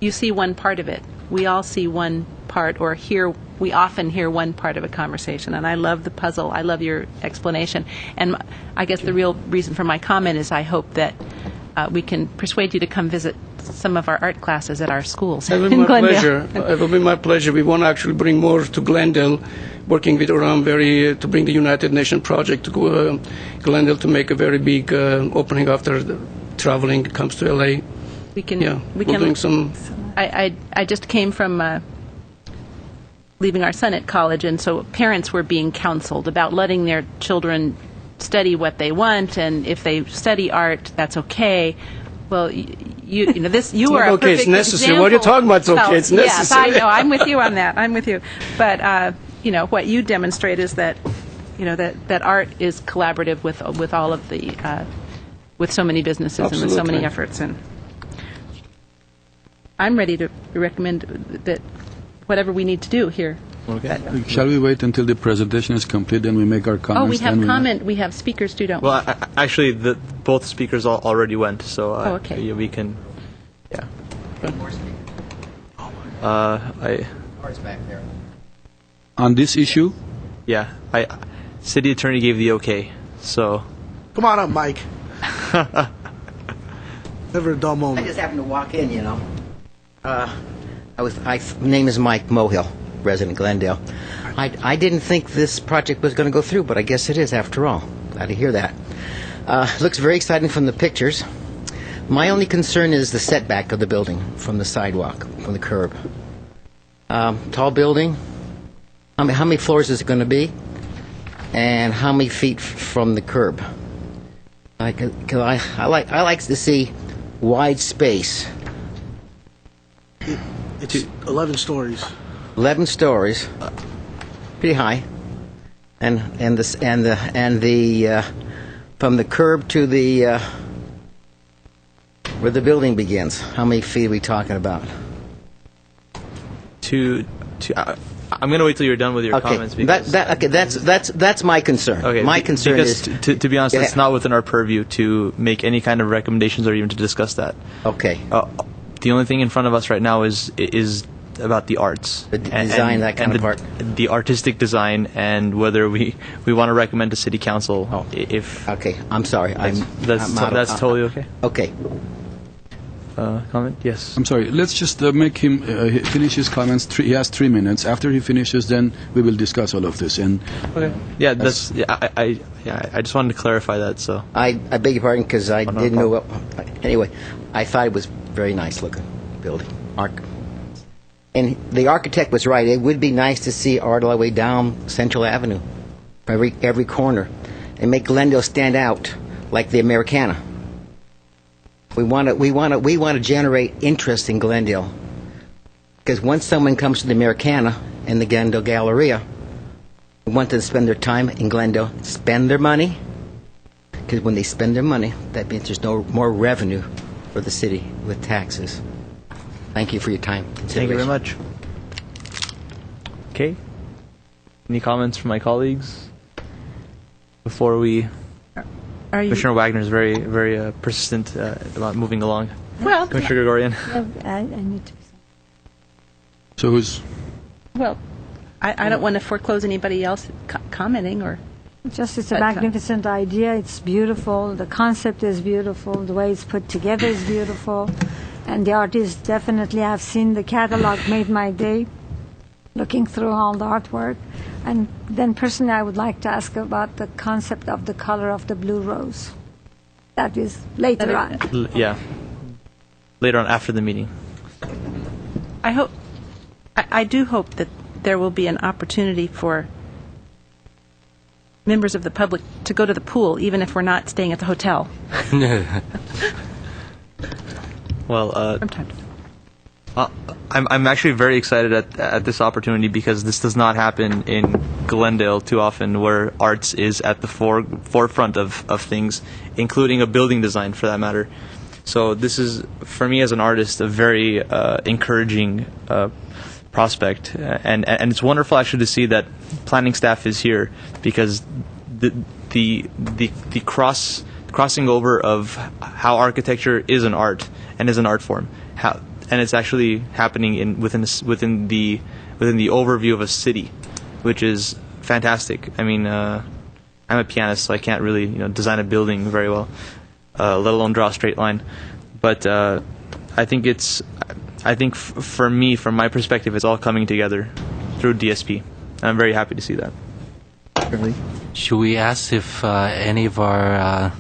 you see one part of it. We all see one part, or we often hear one part of a conversation. And I love the puzzle. I love your explanation. And I guess the real reason for my comment is I hope that we can persuade you to come visit some of our art classes at our schools It will be in my Glendale. pleasure. It will be my pleasure. We want to actually bring more to Glendale, working with Oram to bring the United Nations project to Glendale to make a very big opening after the traveling comes to LA. We can. Yeah, we're doing some. I just came from leaving our son at college, and so parents were being counseled about letting their children study what they want, and if they study art, that's okay. Well, you know this. You are a okay, perfect it's necessary. example. What are you talking about? It's okay, Well, it's necessary. Yes, I know. I'm with you on that. I'm with you. But you know what you demonstrate is that that art is collaborative with all of the with so many businesses and with so many Absolutely. efforts. And I'm ready to recommend that whatever we need to do here. Okay. Shall we wait until the presentation is complete, then we make our comments? Oh, we have then comment. We have speakers too, don't we? Well, actually, both speakers already went, so okay. yeah, we can. Yeah. Cards back there. On this issue? Yeah. City attorney gave the okay, so. Come on up, Mike. Never a dull I moment. just happened to walk in, you know. My name is Mike Mohill, resident Glendale. I didn't think this project was going to go through, but I guess it is after all. Glad to hear that. Looks very exciting from the pictures. My only concern is the setback of the building from the sidewalk, from the curb. Tall building. How many floors is it going to be? And how many feet from the curb? I like to see wide space. It's 11 stories. 11 stories, pretty high, and the from the curb to the where the building begins. How many feet are we talking about? I'm going to wait till you're done with your comments. Because That's my concern. Okay, my concern because is to be honest, it's not within our purview to make any kind of recommendations or even to discuss that. Okay. The only thing in front of us right now is about the arts, the design, that kind of art, the artistic design, and whether we want to recommend to city council if. Okay, I'm sorry. That's totally okay. Okay. Comment? Yes. I'm sorry. Let's just make him finish his comments. He has 3 minutes. After he finishes, then we will discuss all of this. And okay. Yeah, I just wanted to clarify that. So I beg your pardon because I didn't know what. Anyway, I thought it was very nice looking building. And the architect was right. It would be nice to see art all the way down Central Avenue, every corner, and make Glendale stand out like the Americana. We want to generate interest in Glendale, because once someone comes to the Americana and the Glendale Galleria, we want them to spend their time in Glendale, spend their money, because when they spend their money, that means there's no more revenue for the city with taxes. Thank you for your time. Thank you very much. Okay. Any comments from my colleagues before we? Commissioner Wagner is very, very persistent about moving along. Well, Commissioner Gregorian. I need to. So who's? Well, I don't want to foreclose anybody else commenting or. Just, it's a magnificent idea. It's beautiful. The concept is beautiful. The way it's put together is beautiful. And the artist definitely, I've seen the catalog, made my day, looking through all the artwork. And then personally, I would like to ask about the concept of the color of the blue rose. That is later on. Yeah. Later on, after the meeting. I do hope that there will be an opportunity for members of the public to go to the pool, even if we're not staying at the hotel. Well, I'm actually very excited at this opportunity because this does not happen in Glendale too often, where arts is at the forefront of things, including a building design for that matter. So this is, for me as an artist, a very encouraging prospect, and it's wonderful actually to see that planning staff is here, because the crossing over of how architecture is an art and is an art form, and it's actually happening within the overview of a city, which is fantastic. I mean, I'm a pianist, so I can't really design a building very well, let alone draw a straight line. But I think for me, from my perspective, it's all coming together through DSP. I'm very happy to see that. Should we ask if any of our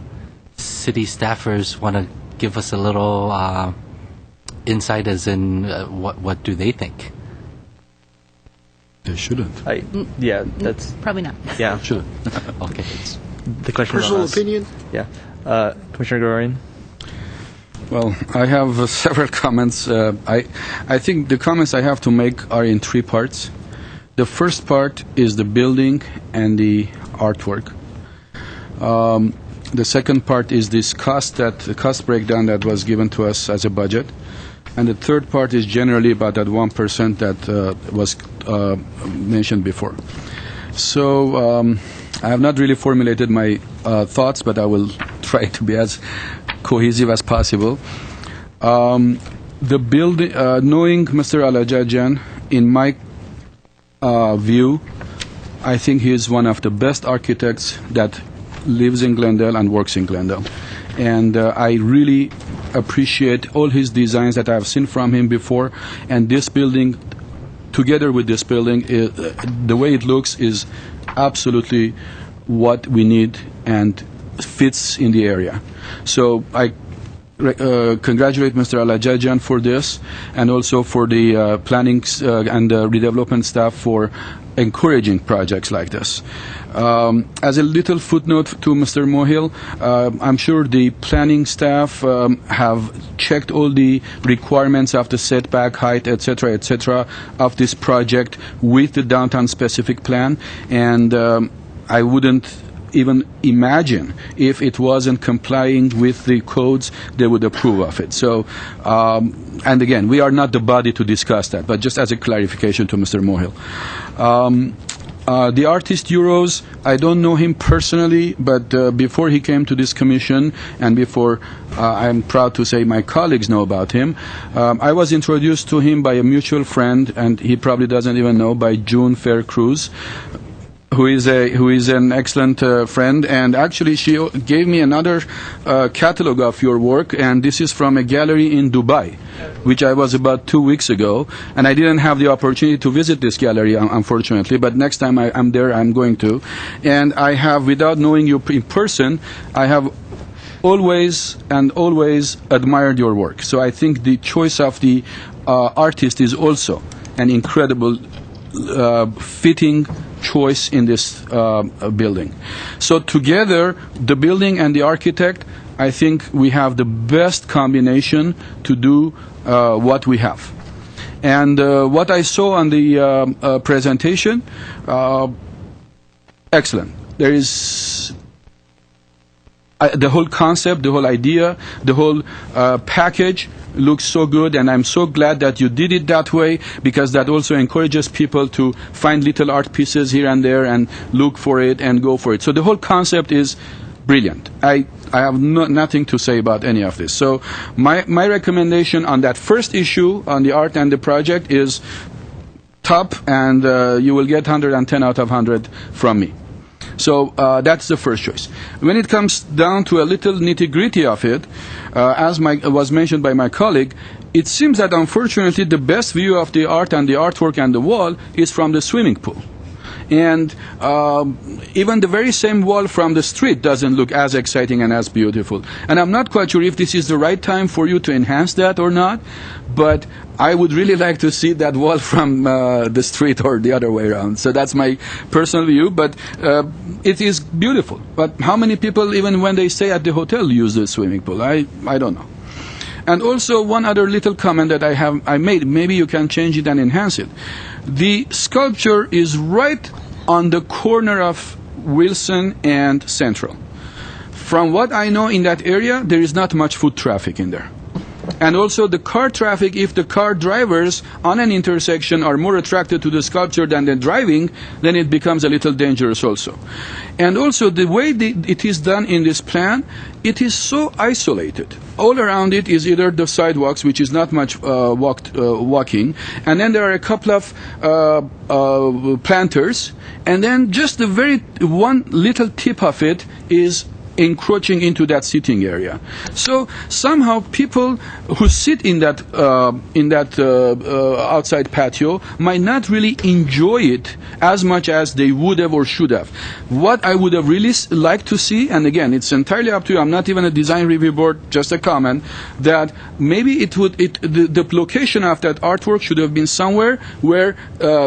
city staffers want to give us a little insight, as in what do they think? They shouldn't. Yeah, that's probably not. Yeah, shouldn't. Okay. The question. Personal opinion. Yeah, Commissioner Gregorian. Well, I have several comments. I think the comments I have to make are in three parts. The first part is the building and the artwork. The second part is this the cost breakdown that was given to us as a budget. And the third part is generally about that 1% that was mentioned before. So I have not really formulated my thoughts, but I will try to be as cohesive as possible. The building, knowing Mr. Alajajan, in my view, I think he is one of the best architects that lives in Glendale and works in Glendale. And I really appreciate all his designs that I've seen from him before. And this building, together with this building, the way it looks is absolutely what we need and fits in the area. So I congratulate Mr. Alajajan for this, and also for the planning and redevelopment staff for encouraging projects like this. As a little footnote to Mr. Mohil, I'm sure the planning staff have checked all the requirements of the setback height, etc., of this project with the downtown specific plan, and I wouldn't even imagine if it wasn't complying with the codes, they would approve of it. So, and again, we are not the body to discuss that, but just as a clarification to Mr. Mohil. The artist Euros, I don't know him personally, but before he came to this commission, and before I'm proud to say my colleagues know about him, I was introduced to him by a mutual friend, and he probably doesn't even know, by June Fair Cruz, who is an excellent friend, and actually she gave me another catalog of your work, and this is from a gallery in Dubai, which I was about 2 weeks ago, and I didn't have the opportunity to visit this gallery, unfortunately, but next time I'm there, I'm going to. And I have, without knowing you in person, I have always admired your work. So I think the choice of the artist is also an incredible fitting choice in this building. So together, the building and the architect, I think we have the best combination to do what we have. And what I saw on the presentation, excellent. There is the whole concept, the whole idea, the whole package looks so good, and I'm so glad that you did it that way, because that also encourages people to find little art pieces here and there and look for it and go for it. So the whole concept is brilliant. I have nothing to say about any of this. So my recommendation on that first issue on the art and the project is top, and you will get 110 out of 100 from me. So that's the first choice. When it comes down to a little nitty-gritty of it, as was mentioned by my colleague, it seems that unfortunately the best view of the art and the artwork and the wall is from the swimming pool. And even the very same wall from the street doesn't look as exciting and as beautiful. And I'm not quite sure if this is the right time for you to enhance that or not, but I would really like to see that wall from the street or the other way around. So that's my personal view, but it is beautiful. But how many people, even when they stay at the hotel, use the swimming pool? I don't know. And also one other little comment that I made, maybe you can change it and enhance it. The sculpture is right on the corner of Wilson and Central. From what I know in that area, there is not much foot traffic in there. And also the car traffic, if the car drivers on an intersection are more attracted to the sculpture than the driving, then it becomes a little dangerous also. And also the way it is done in this plan, it is so isolated. All around it is either the sidewalks, which is not much walking, and then there are a couple of planters, and then just the very one little tip of it is encroaching into that sitting area. So somehow people who sit in that outside patio might not really enjoy it as much as they would have or should have. What I would have really liked to see, and again, it's entirely up to you, I'm not even a design review board, just a comment, that maybe the location of that artwork should have been somewhere where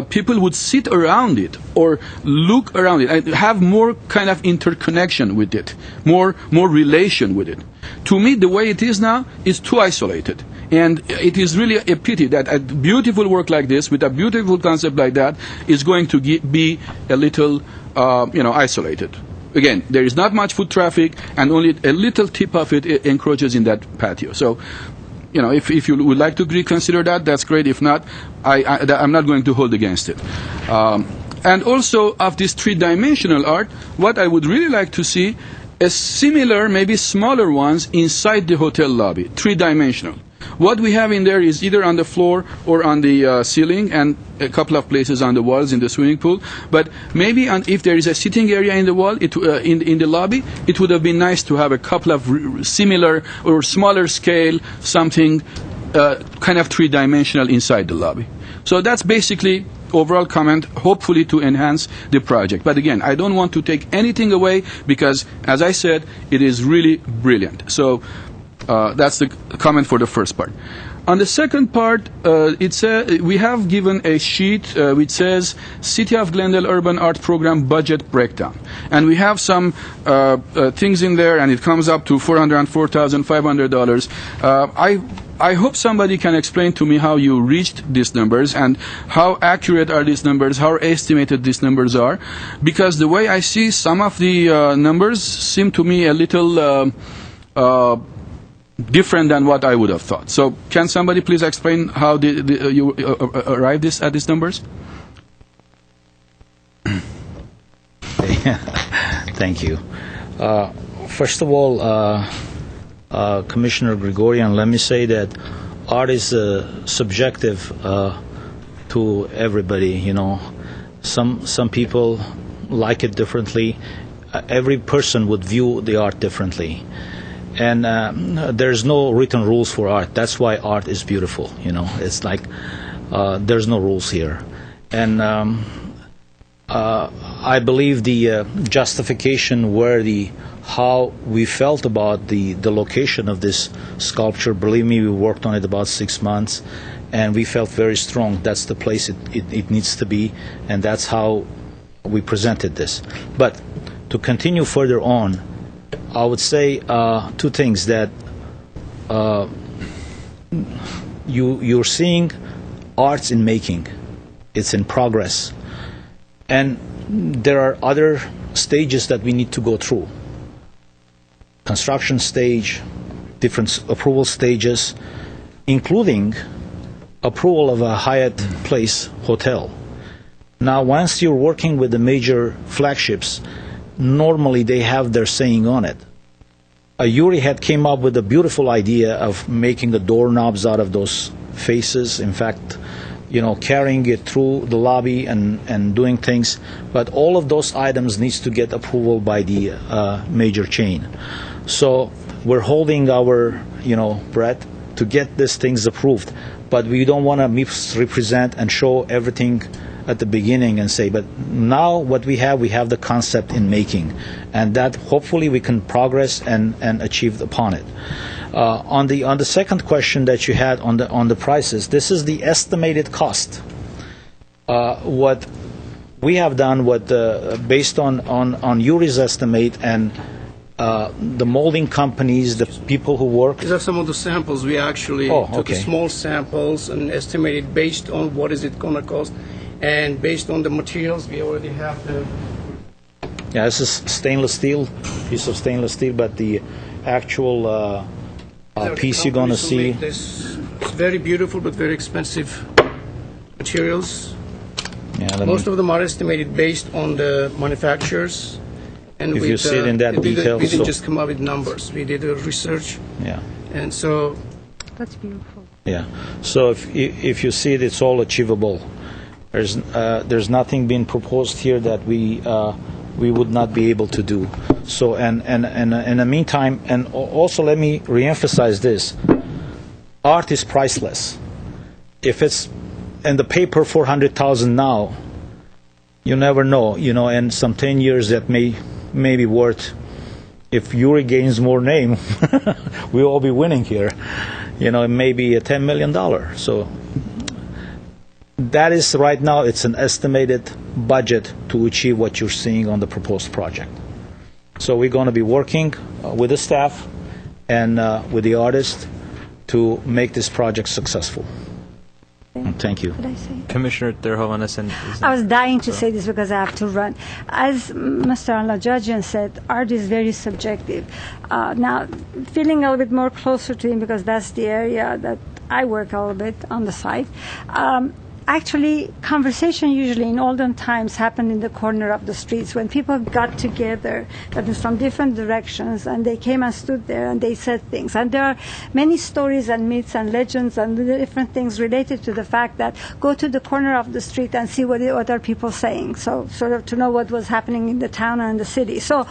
people would sit around it or look around it and have more kind of interconnection with it. More relation with it. To me, the way it is now is too isolated. And it is really a pity that a beautiful work like this, with a beautiful concept like that, is going to be a little, isolated. Again, there is not much foot traffic, and only a little tip of it encroaches in that patio. So, if you would like to reconsider that, that's great. If not, I'm not going to hold against it. And also, of this three-dimensional art, what I would really like to see a similar, maybe smaller ones inside the hotel lobby, three-dimensional. What we have in there is either on the floor or on the ceiling, and a couple of places on the walls in the swimming pool. But maybe if there is a sitting area in the wall, in the lobby, it would have been nice to have a couple of similar or smaller scale, something kind of three-dimensional inside the lobby. So that's basically overall comment, hopefully to enhance the project. But again, I don't want to take anything away because, as I said, it is really brilliant. So that's the comment for the first part. On the second part, we have given a sheet which says City of Glendale Urban Art Program Budget Breakdown. And we have some things in there, and it comes up to $404,500. I hope somebody can explain to me how you reached these numbers and how accurate are these numbers, how estimated these numbers are, because the way I see some of the numbers seem to me a little different than what I would have thought. So can somebody please explain how you arrived at these numbers? Thank you. First of all, Commissioner Gregorian, let me say that art is subjective to everybody. Some people like it differently. Every person would view the art differently, and there's no written rules for art. That's why art is beautiful. It's like there's no rules here, and I believe the justification how we felt about the location of this sculpture. Believe me, we worked on it about 6 months, and we felt very strong. That's the place it needs to be, and that's how we presented this. But to continue further on, I would say two things. That you're seeing arts in making. It's in progress. And there are other stages that we need to go through. Construction stage, different approval stages, including approval of a Hyatt Place hotel. Now, once you're working with the major flagships, normally they have their saying on it. Yuri had came up with a beautiful idea of making the doorknobs out of those faces. In fact, carrying it through the lobby and doing things. But all of those items needs to get approval by the major chain. So we're holding our, breath to get these things approved. But we don't want to misrepresent and show everything at the beginning and say, but now what we have the concept in making, and that hopefully we can progress and achieve upon it. On the second question that you had on the prices, this is the estimated cost. What we have done, based on Yuri's estimate and the molding companies, the people who work. These are some of the samples. We actually took small samples and estimated based on what is it going to cost, and based on the materials we already have the. Yeah, this is stainless steel, piece of stainless steel, but the actual piece you're going to see. It's very beautiful but very expensive materials. Yeah, most of them are estimated based on the manufacturers. And if you see it in that detail, we didn't just come up with numbers. We did a research. Yeah. And so. That's beautiful. Yeah. So if you see it, it's all achievable. There's nothing being proposed here that we would not be able to do. So and in the meantime, and also let me reemphasize this: art is priceless. If it's in the paper 400,000 now, you never know. In some 10 years that may be worth. If Yuri gains more name, we'll all be winning here. It may be a $10 million. So that is right now, it's an estimated budget to achieve what you're seeing on the proposed project. So we're going to be working with the staff and with the artist to make this project successful. Thank you. Could I say? Commissioner Terhovanes. I was dying to say this because I have to run. As Mr. Alajajian said, art is very subjective. Now, feeling a little bit more closer to him because that's the area that I work a little bit on the site. Actually, conversation usually in olden times happened in the corner of the streets when people got together from different directions and they came and stood there and they said things. And there are many stories and myths and legends and different things related to the fact that go to the corner of the street and see what are people saying. So sort of to know what was happening in the town and the city. So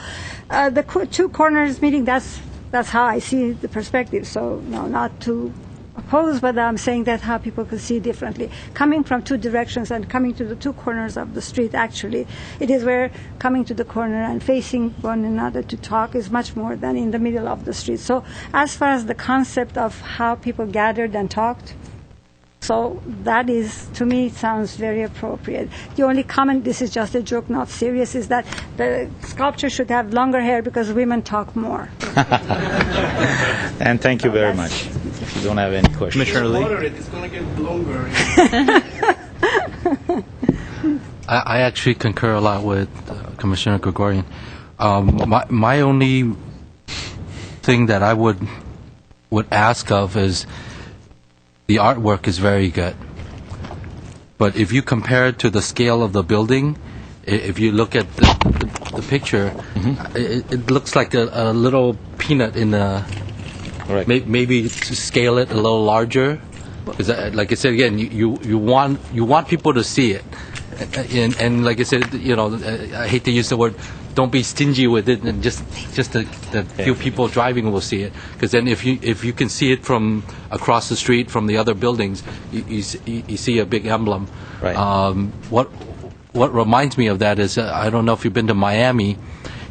the two corners meeting, that's how I see the perspective. So no, not to oppose, but I'm saying that how people could see differently. Coming from two directions and coming to the two corners of the street, actually, it is where coming to the corner and facing one another to talk is much more than in the middle of the street. So as far as the concept of how people gathered and talked, so that is, to me, it sounds very appropriate. The only comment, this is just a joke, not serious, is that the sculpture should have longer hair because women talk more. And thank you very much. If you don't have any questions. Commissioner Lee? It's going to get longer. I actually concur a lot with Commissioner Gregorian. My only thing that I would ask of is the artwork is very good. But if you compare it to the scale of the building, if you look at the picture, it looks like a little peanut in the... Right. Maybe to scale it a little larger, because like I said again, you want people to see it, and like I said, I hate to use the word, don't be stingy with it, and just the few people driving will see it, because then if you can see it from across the street from the other buildings, you see a big emblem. Right. What reminds me of that is I don't know if you've been to Miami.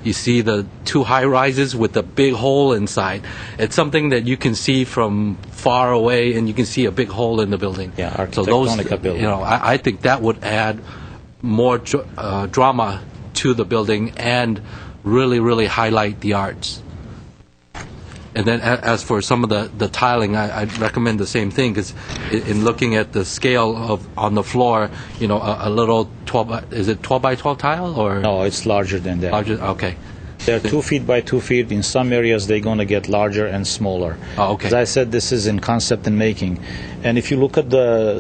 You see the two high-rises with the big hole inside. It's something that you can see from far away, and you can see a big hole in the building. Yeah, architectonica building. I think that would add more drama to the building and really, really highlight the arts. And then as for some of the tiling, I'd recommend the same thing, because in looking at the scale on the floor, a little 12, is it 12 by 12 tile? Or no, it's larger than that. Larger, okay. They're 2 feet by 2 feet. In some areas, they're going to get larger and smaller. Oh, okay. As I said, this is in concept and making. And if you look at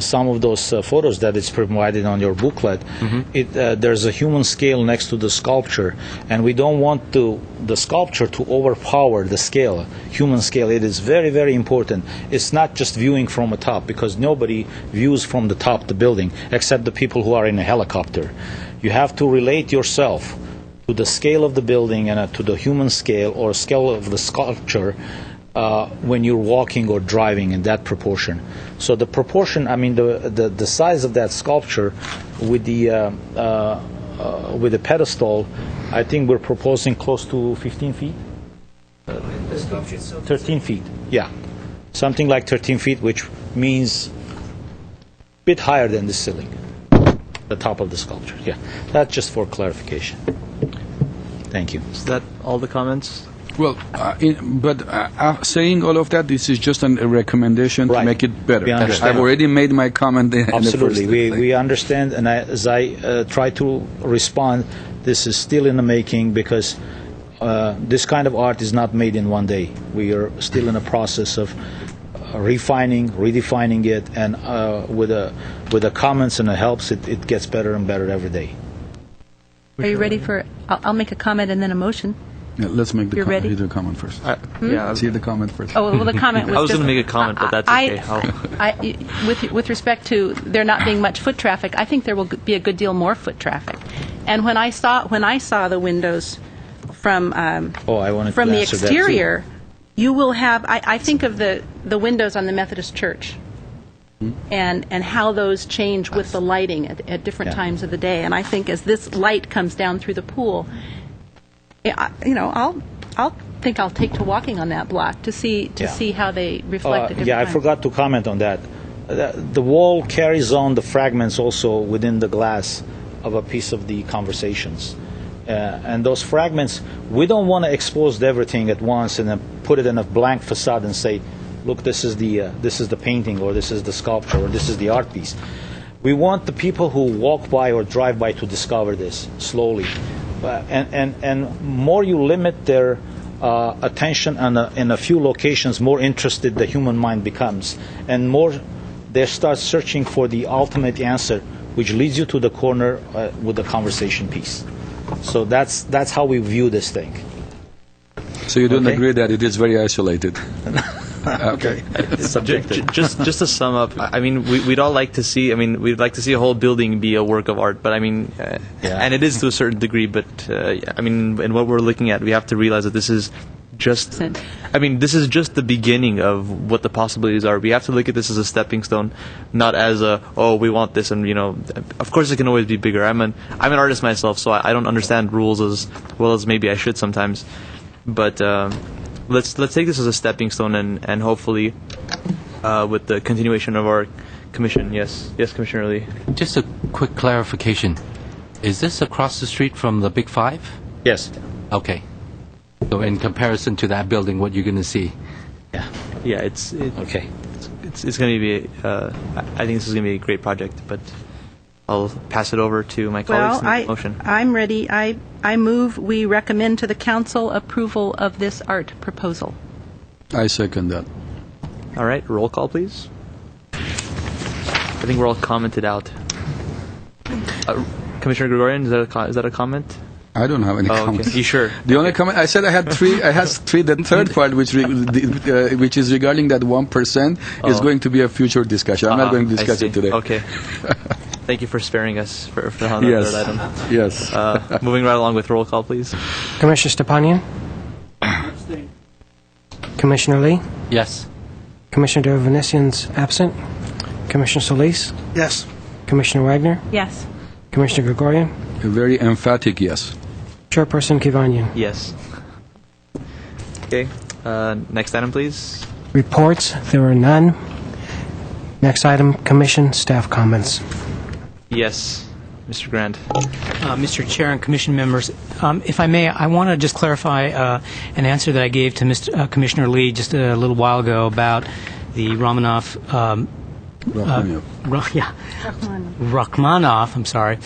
some of those photos that is provided on your booklet, there's a human scale next to the sculpture, and we don't want the sculpture to overpower the scale, human scale. It is very, very important. It's not just viewing from the top, because nobody views from the top the building except the people who are in a helicopter. You have to relate yourself to the scale of the building and to the human scale or scale of the sculpture when you're walking or driving in that proportion. So the proportion, I mean, the size of that sculpture with the pedestal, I think we're proposing close to 15 feet. 13 feet, yeah. Something like 13 feet, which means a bit higher than the ceiling, the top of the sculpture. Yeah, that's just for clarification. Thank you. Is that all the comments? Well, saying all of that, this is just a recommendation to make it better. I've already made my comment in Absolutely. the first we understand, and as I try to respond, this is still in the making because this kind of art is not made in one day. We are still in a process of refining, redefining it, and with the comments and the helps, it gets better and better every day. Are you ready for? I'll make a comment and then a motion. Yeah, let's make the ready? the comment first. Yeah, see the comment first. Oh, well, the comment was I was just... going to make a comment, but that's okay. With respect to there not being much foot traffic, I think there will be a good deal more foot traffic. And when I saw the windows from the exterior, you will have. I think of the windows on the Methodist Church. And how those change with the lighting at different times of the day. And I think as this light comes down through the pool, I'll take to walking on that block to see how they reflect at different times. I forgot to comment on that. The wall carries on the fragments also within the glass of a piece of the conversations. And those fragments, we don't want to expose everything at once and then put it in a blank facade and say, look, this is the painting, or this is the sculpture, or this is the art piece. We want the people who walk by or drive by to discover this slowly, and more you limit their attention in a few locations, more interested the human mind becomes, and more they start searching for the ultimate answer, which leads you to the corner with the conversation piece. So that's how we view this thing. So you don't agree that it is very isolated? Okay. It's subjective. Just to sum up, I mean, we'd all like to see. I mean, we'd like to see a whole building be a work of art. But I mean, and it is to a certain degree. But I mean, in what we're looking at, we have to realize that this is just. I mean, this is just the beginning of what the possibilities are. We have to look at this as a stepping stone, not as we want this, and of course it can always be bigger. I'm an artist myself, so I don't understand rules as well as maybe I should sometimes. But let's take this as a stepping stone, and hopefully with the continuation of our commission. Yes, Commissioner Lee. Just a quick clarification. Is this across the street from the Big Five? Yes. Okay. So in comparison to that building, what you're going to see? Yeah. It's okay. It's going to be. I think this is going to be a great project, but I'll pass it over to my colleagues in the motion. I'm ready. I move we recommend to the council approval of this art proposal. I second that. All right, roll call, please. I think we're all commented out. Commissioner Gregorian, is that a comment? I don't have any comments. Okay. You sure? The only comment I said I had three. The third part, which is regarding that 1%, is going to be a future discussion. I'm not going to discuss it today. Okay. Thank you for sparing us for the third item. Yes. Moving right along with roll call, please. Commissioner Stepanian? Commissioner Lee? Yes. Commissioner Dovanesian's absent. Commissioner Solis? Yes. Commissioner Wagner? Yes. Commissioner Gregorian? A very emphatic yes. Chairperson Kivanian? Yes. Okay. Next item, please. Reports. There are none. Next item, Commission staff comments. Yes. Mr. Grant. Mr. Chair and Commission members, if I may, I want to just clarify an answer that I gave to Commissioner Lee just a little while ago about the Rachmaninoff, I'm sorry,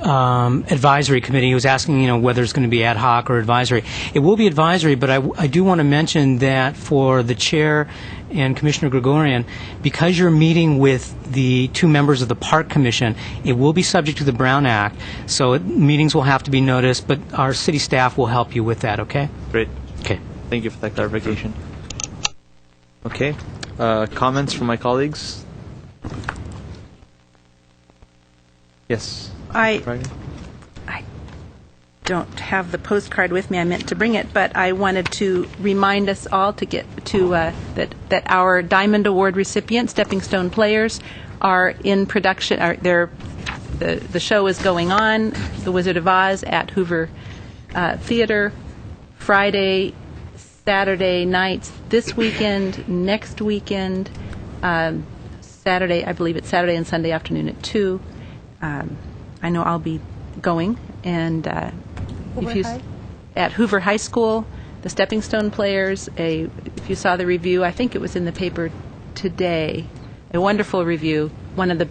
advisory committee. He was asking, whether it's going to be ad hoc or advisory. It will be advisory, but I do want to mention that for the chair and Commissioner Gregorian, because you're meeting with the two members of the Park Commission, it will be subject to the Brown Act, so meetings will have to be noticed, but our city staff will help you with that, okay? Great. Okay. Thank you for that clarification. Okay. Comments from my colleagues? Yes. I don't have the postcard with me. I meant to bring it, but I wanted to remind us all to get to that our Diamond Award recipients, Stepping Stone Players, are in production. The show is going on, The Wizard of Oz, at Hoover Theater, Friday, Saturday nights, this weekend, next weekend, Saturday, I believe it's Saturday and Sunday afternoon at 2. I know I'll be going, and at Hoover High School, the Stepping Stone Players. If you saw the review, I think it was in the paper today. A wonderful review. One of the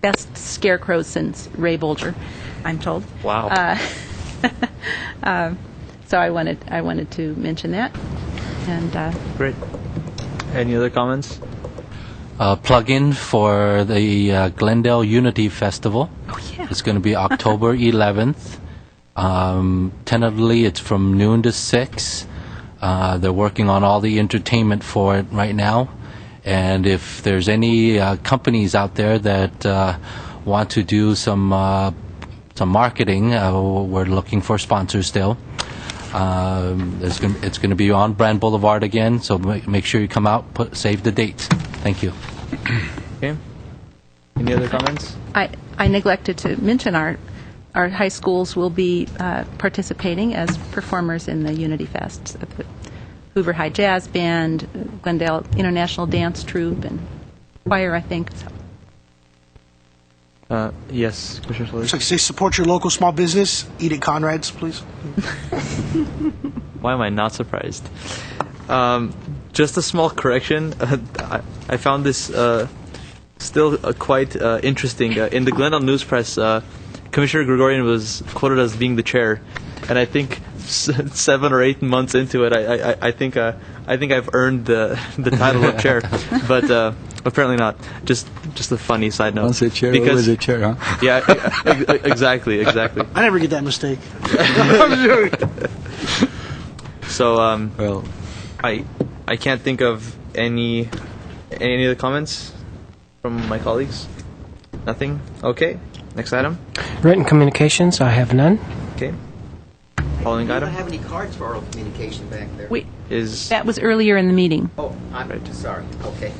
best scarecrows since Ray Bolger, I'm told. Wow. So I wanted to mention that. And great. Any other comments? Plug-in for the Glendale Unity Festival. Oh, yeah. It's going to be October 11th. Tentatively, it's from noon to 6. They're working on all the entertainment for it right now. And if there's any companies out there that want to do some marketing, we're looking for sponsors still. It's going to be on Brand Boulevard again, so make sure you come out, save the dates. Thank you. Okay. Any other comments? I neglected to mention our high schools will be participating as performers in the Unity Fest. The Hoover High Jazz Band, Glendale International Dance Troupe, and choir, I think. Yes, Commissioner Slade. So say support your local small business. Eat at Conrad's, please. Why am I not surprised? Just a small correction. I found this still quite interesting. In the Glendale News Press, Commissioner Gregorian was quoted as being the chair, and I think 7 or 8 months into it, I think I've earned the title of chair, but apparently not. Just a funny side note. Once a chair, always a chair, huh? Yeah, exactly. I never get that mistake. So, well, I can't think of any other comments from my colleagues. Nothing. Okay. Next item. Written communications, I have none. Okay. Following We item. don't have any cards for oral communication back there. That was earlier in the meeting. Oh, I'm sorry. Okay.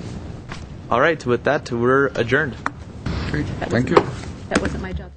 All right. With that, we're adjourned. Great. Thank you. That wasn't my job.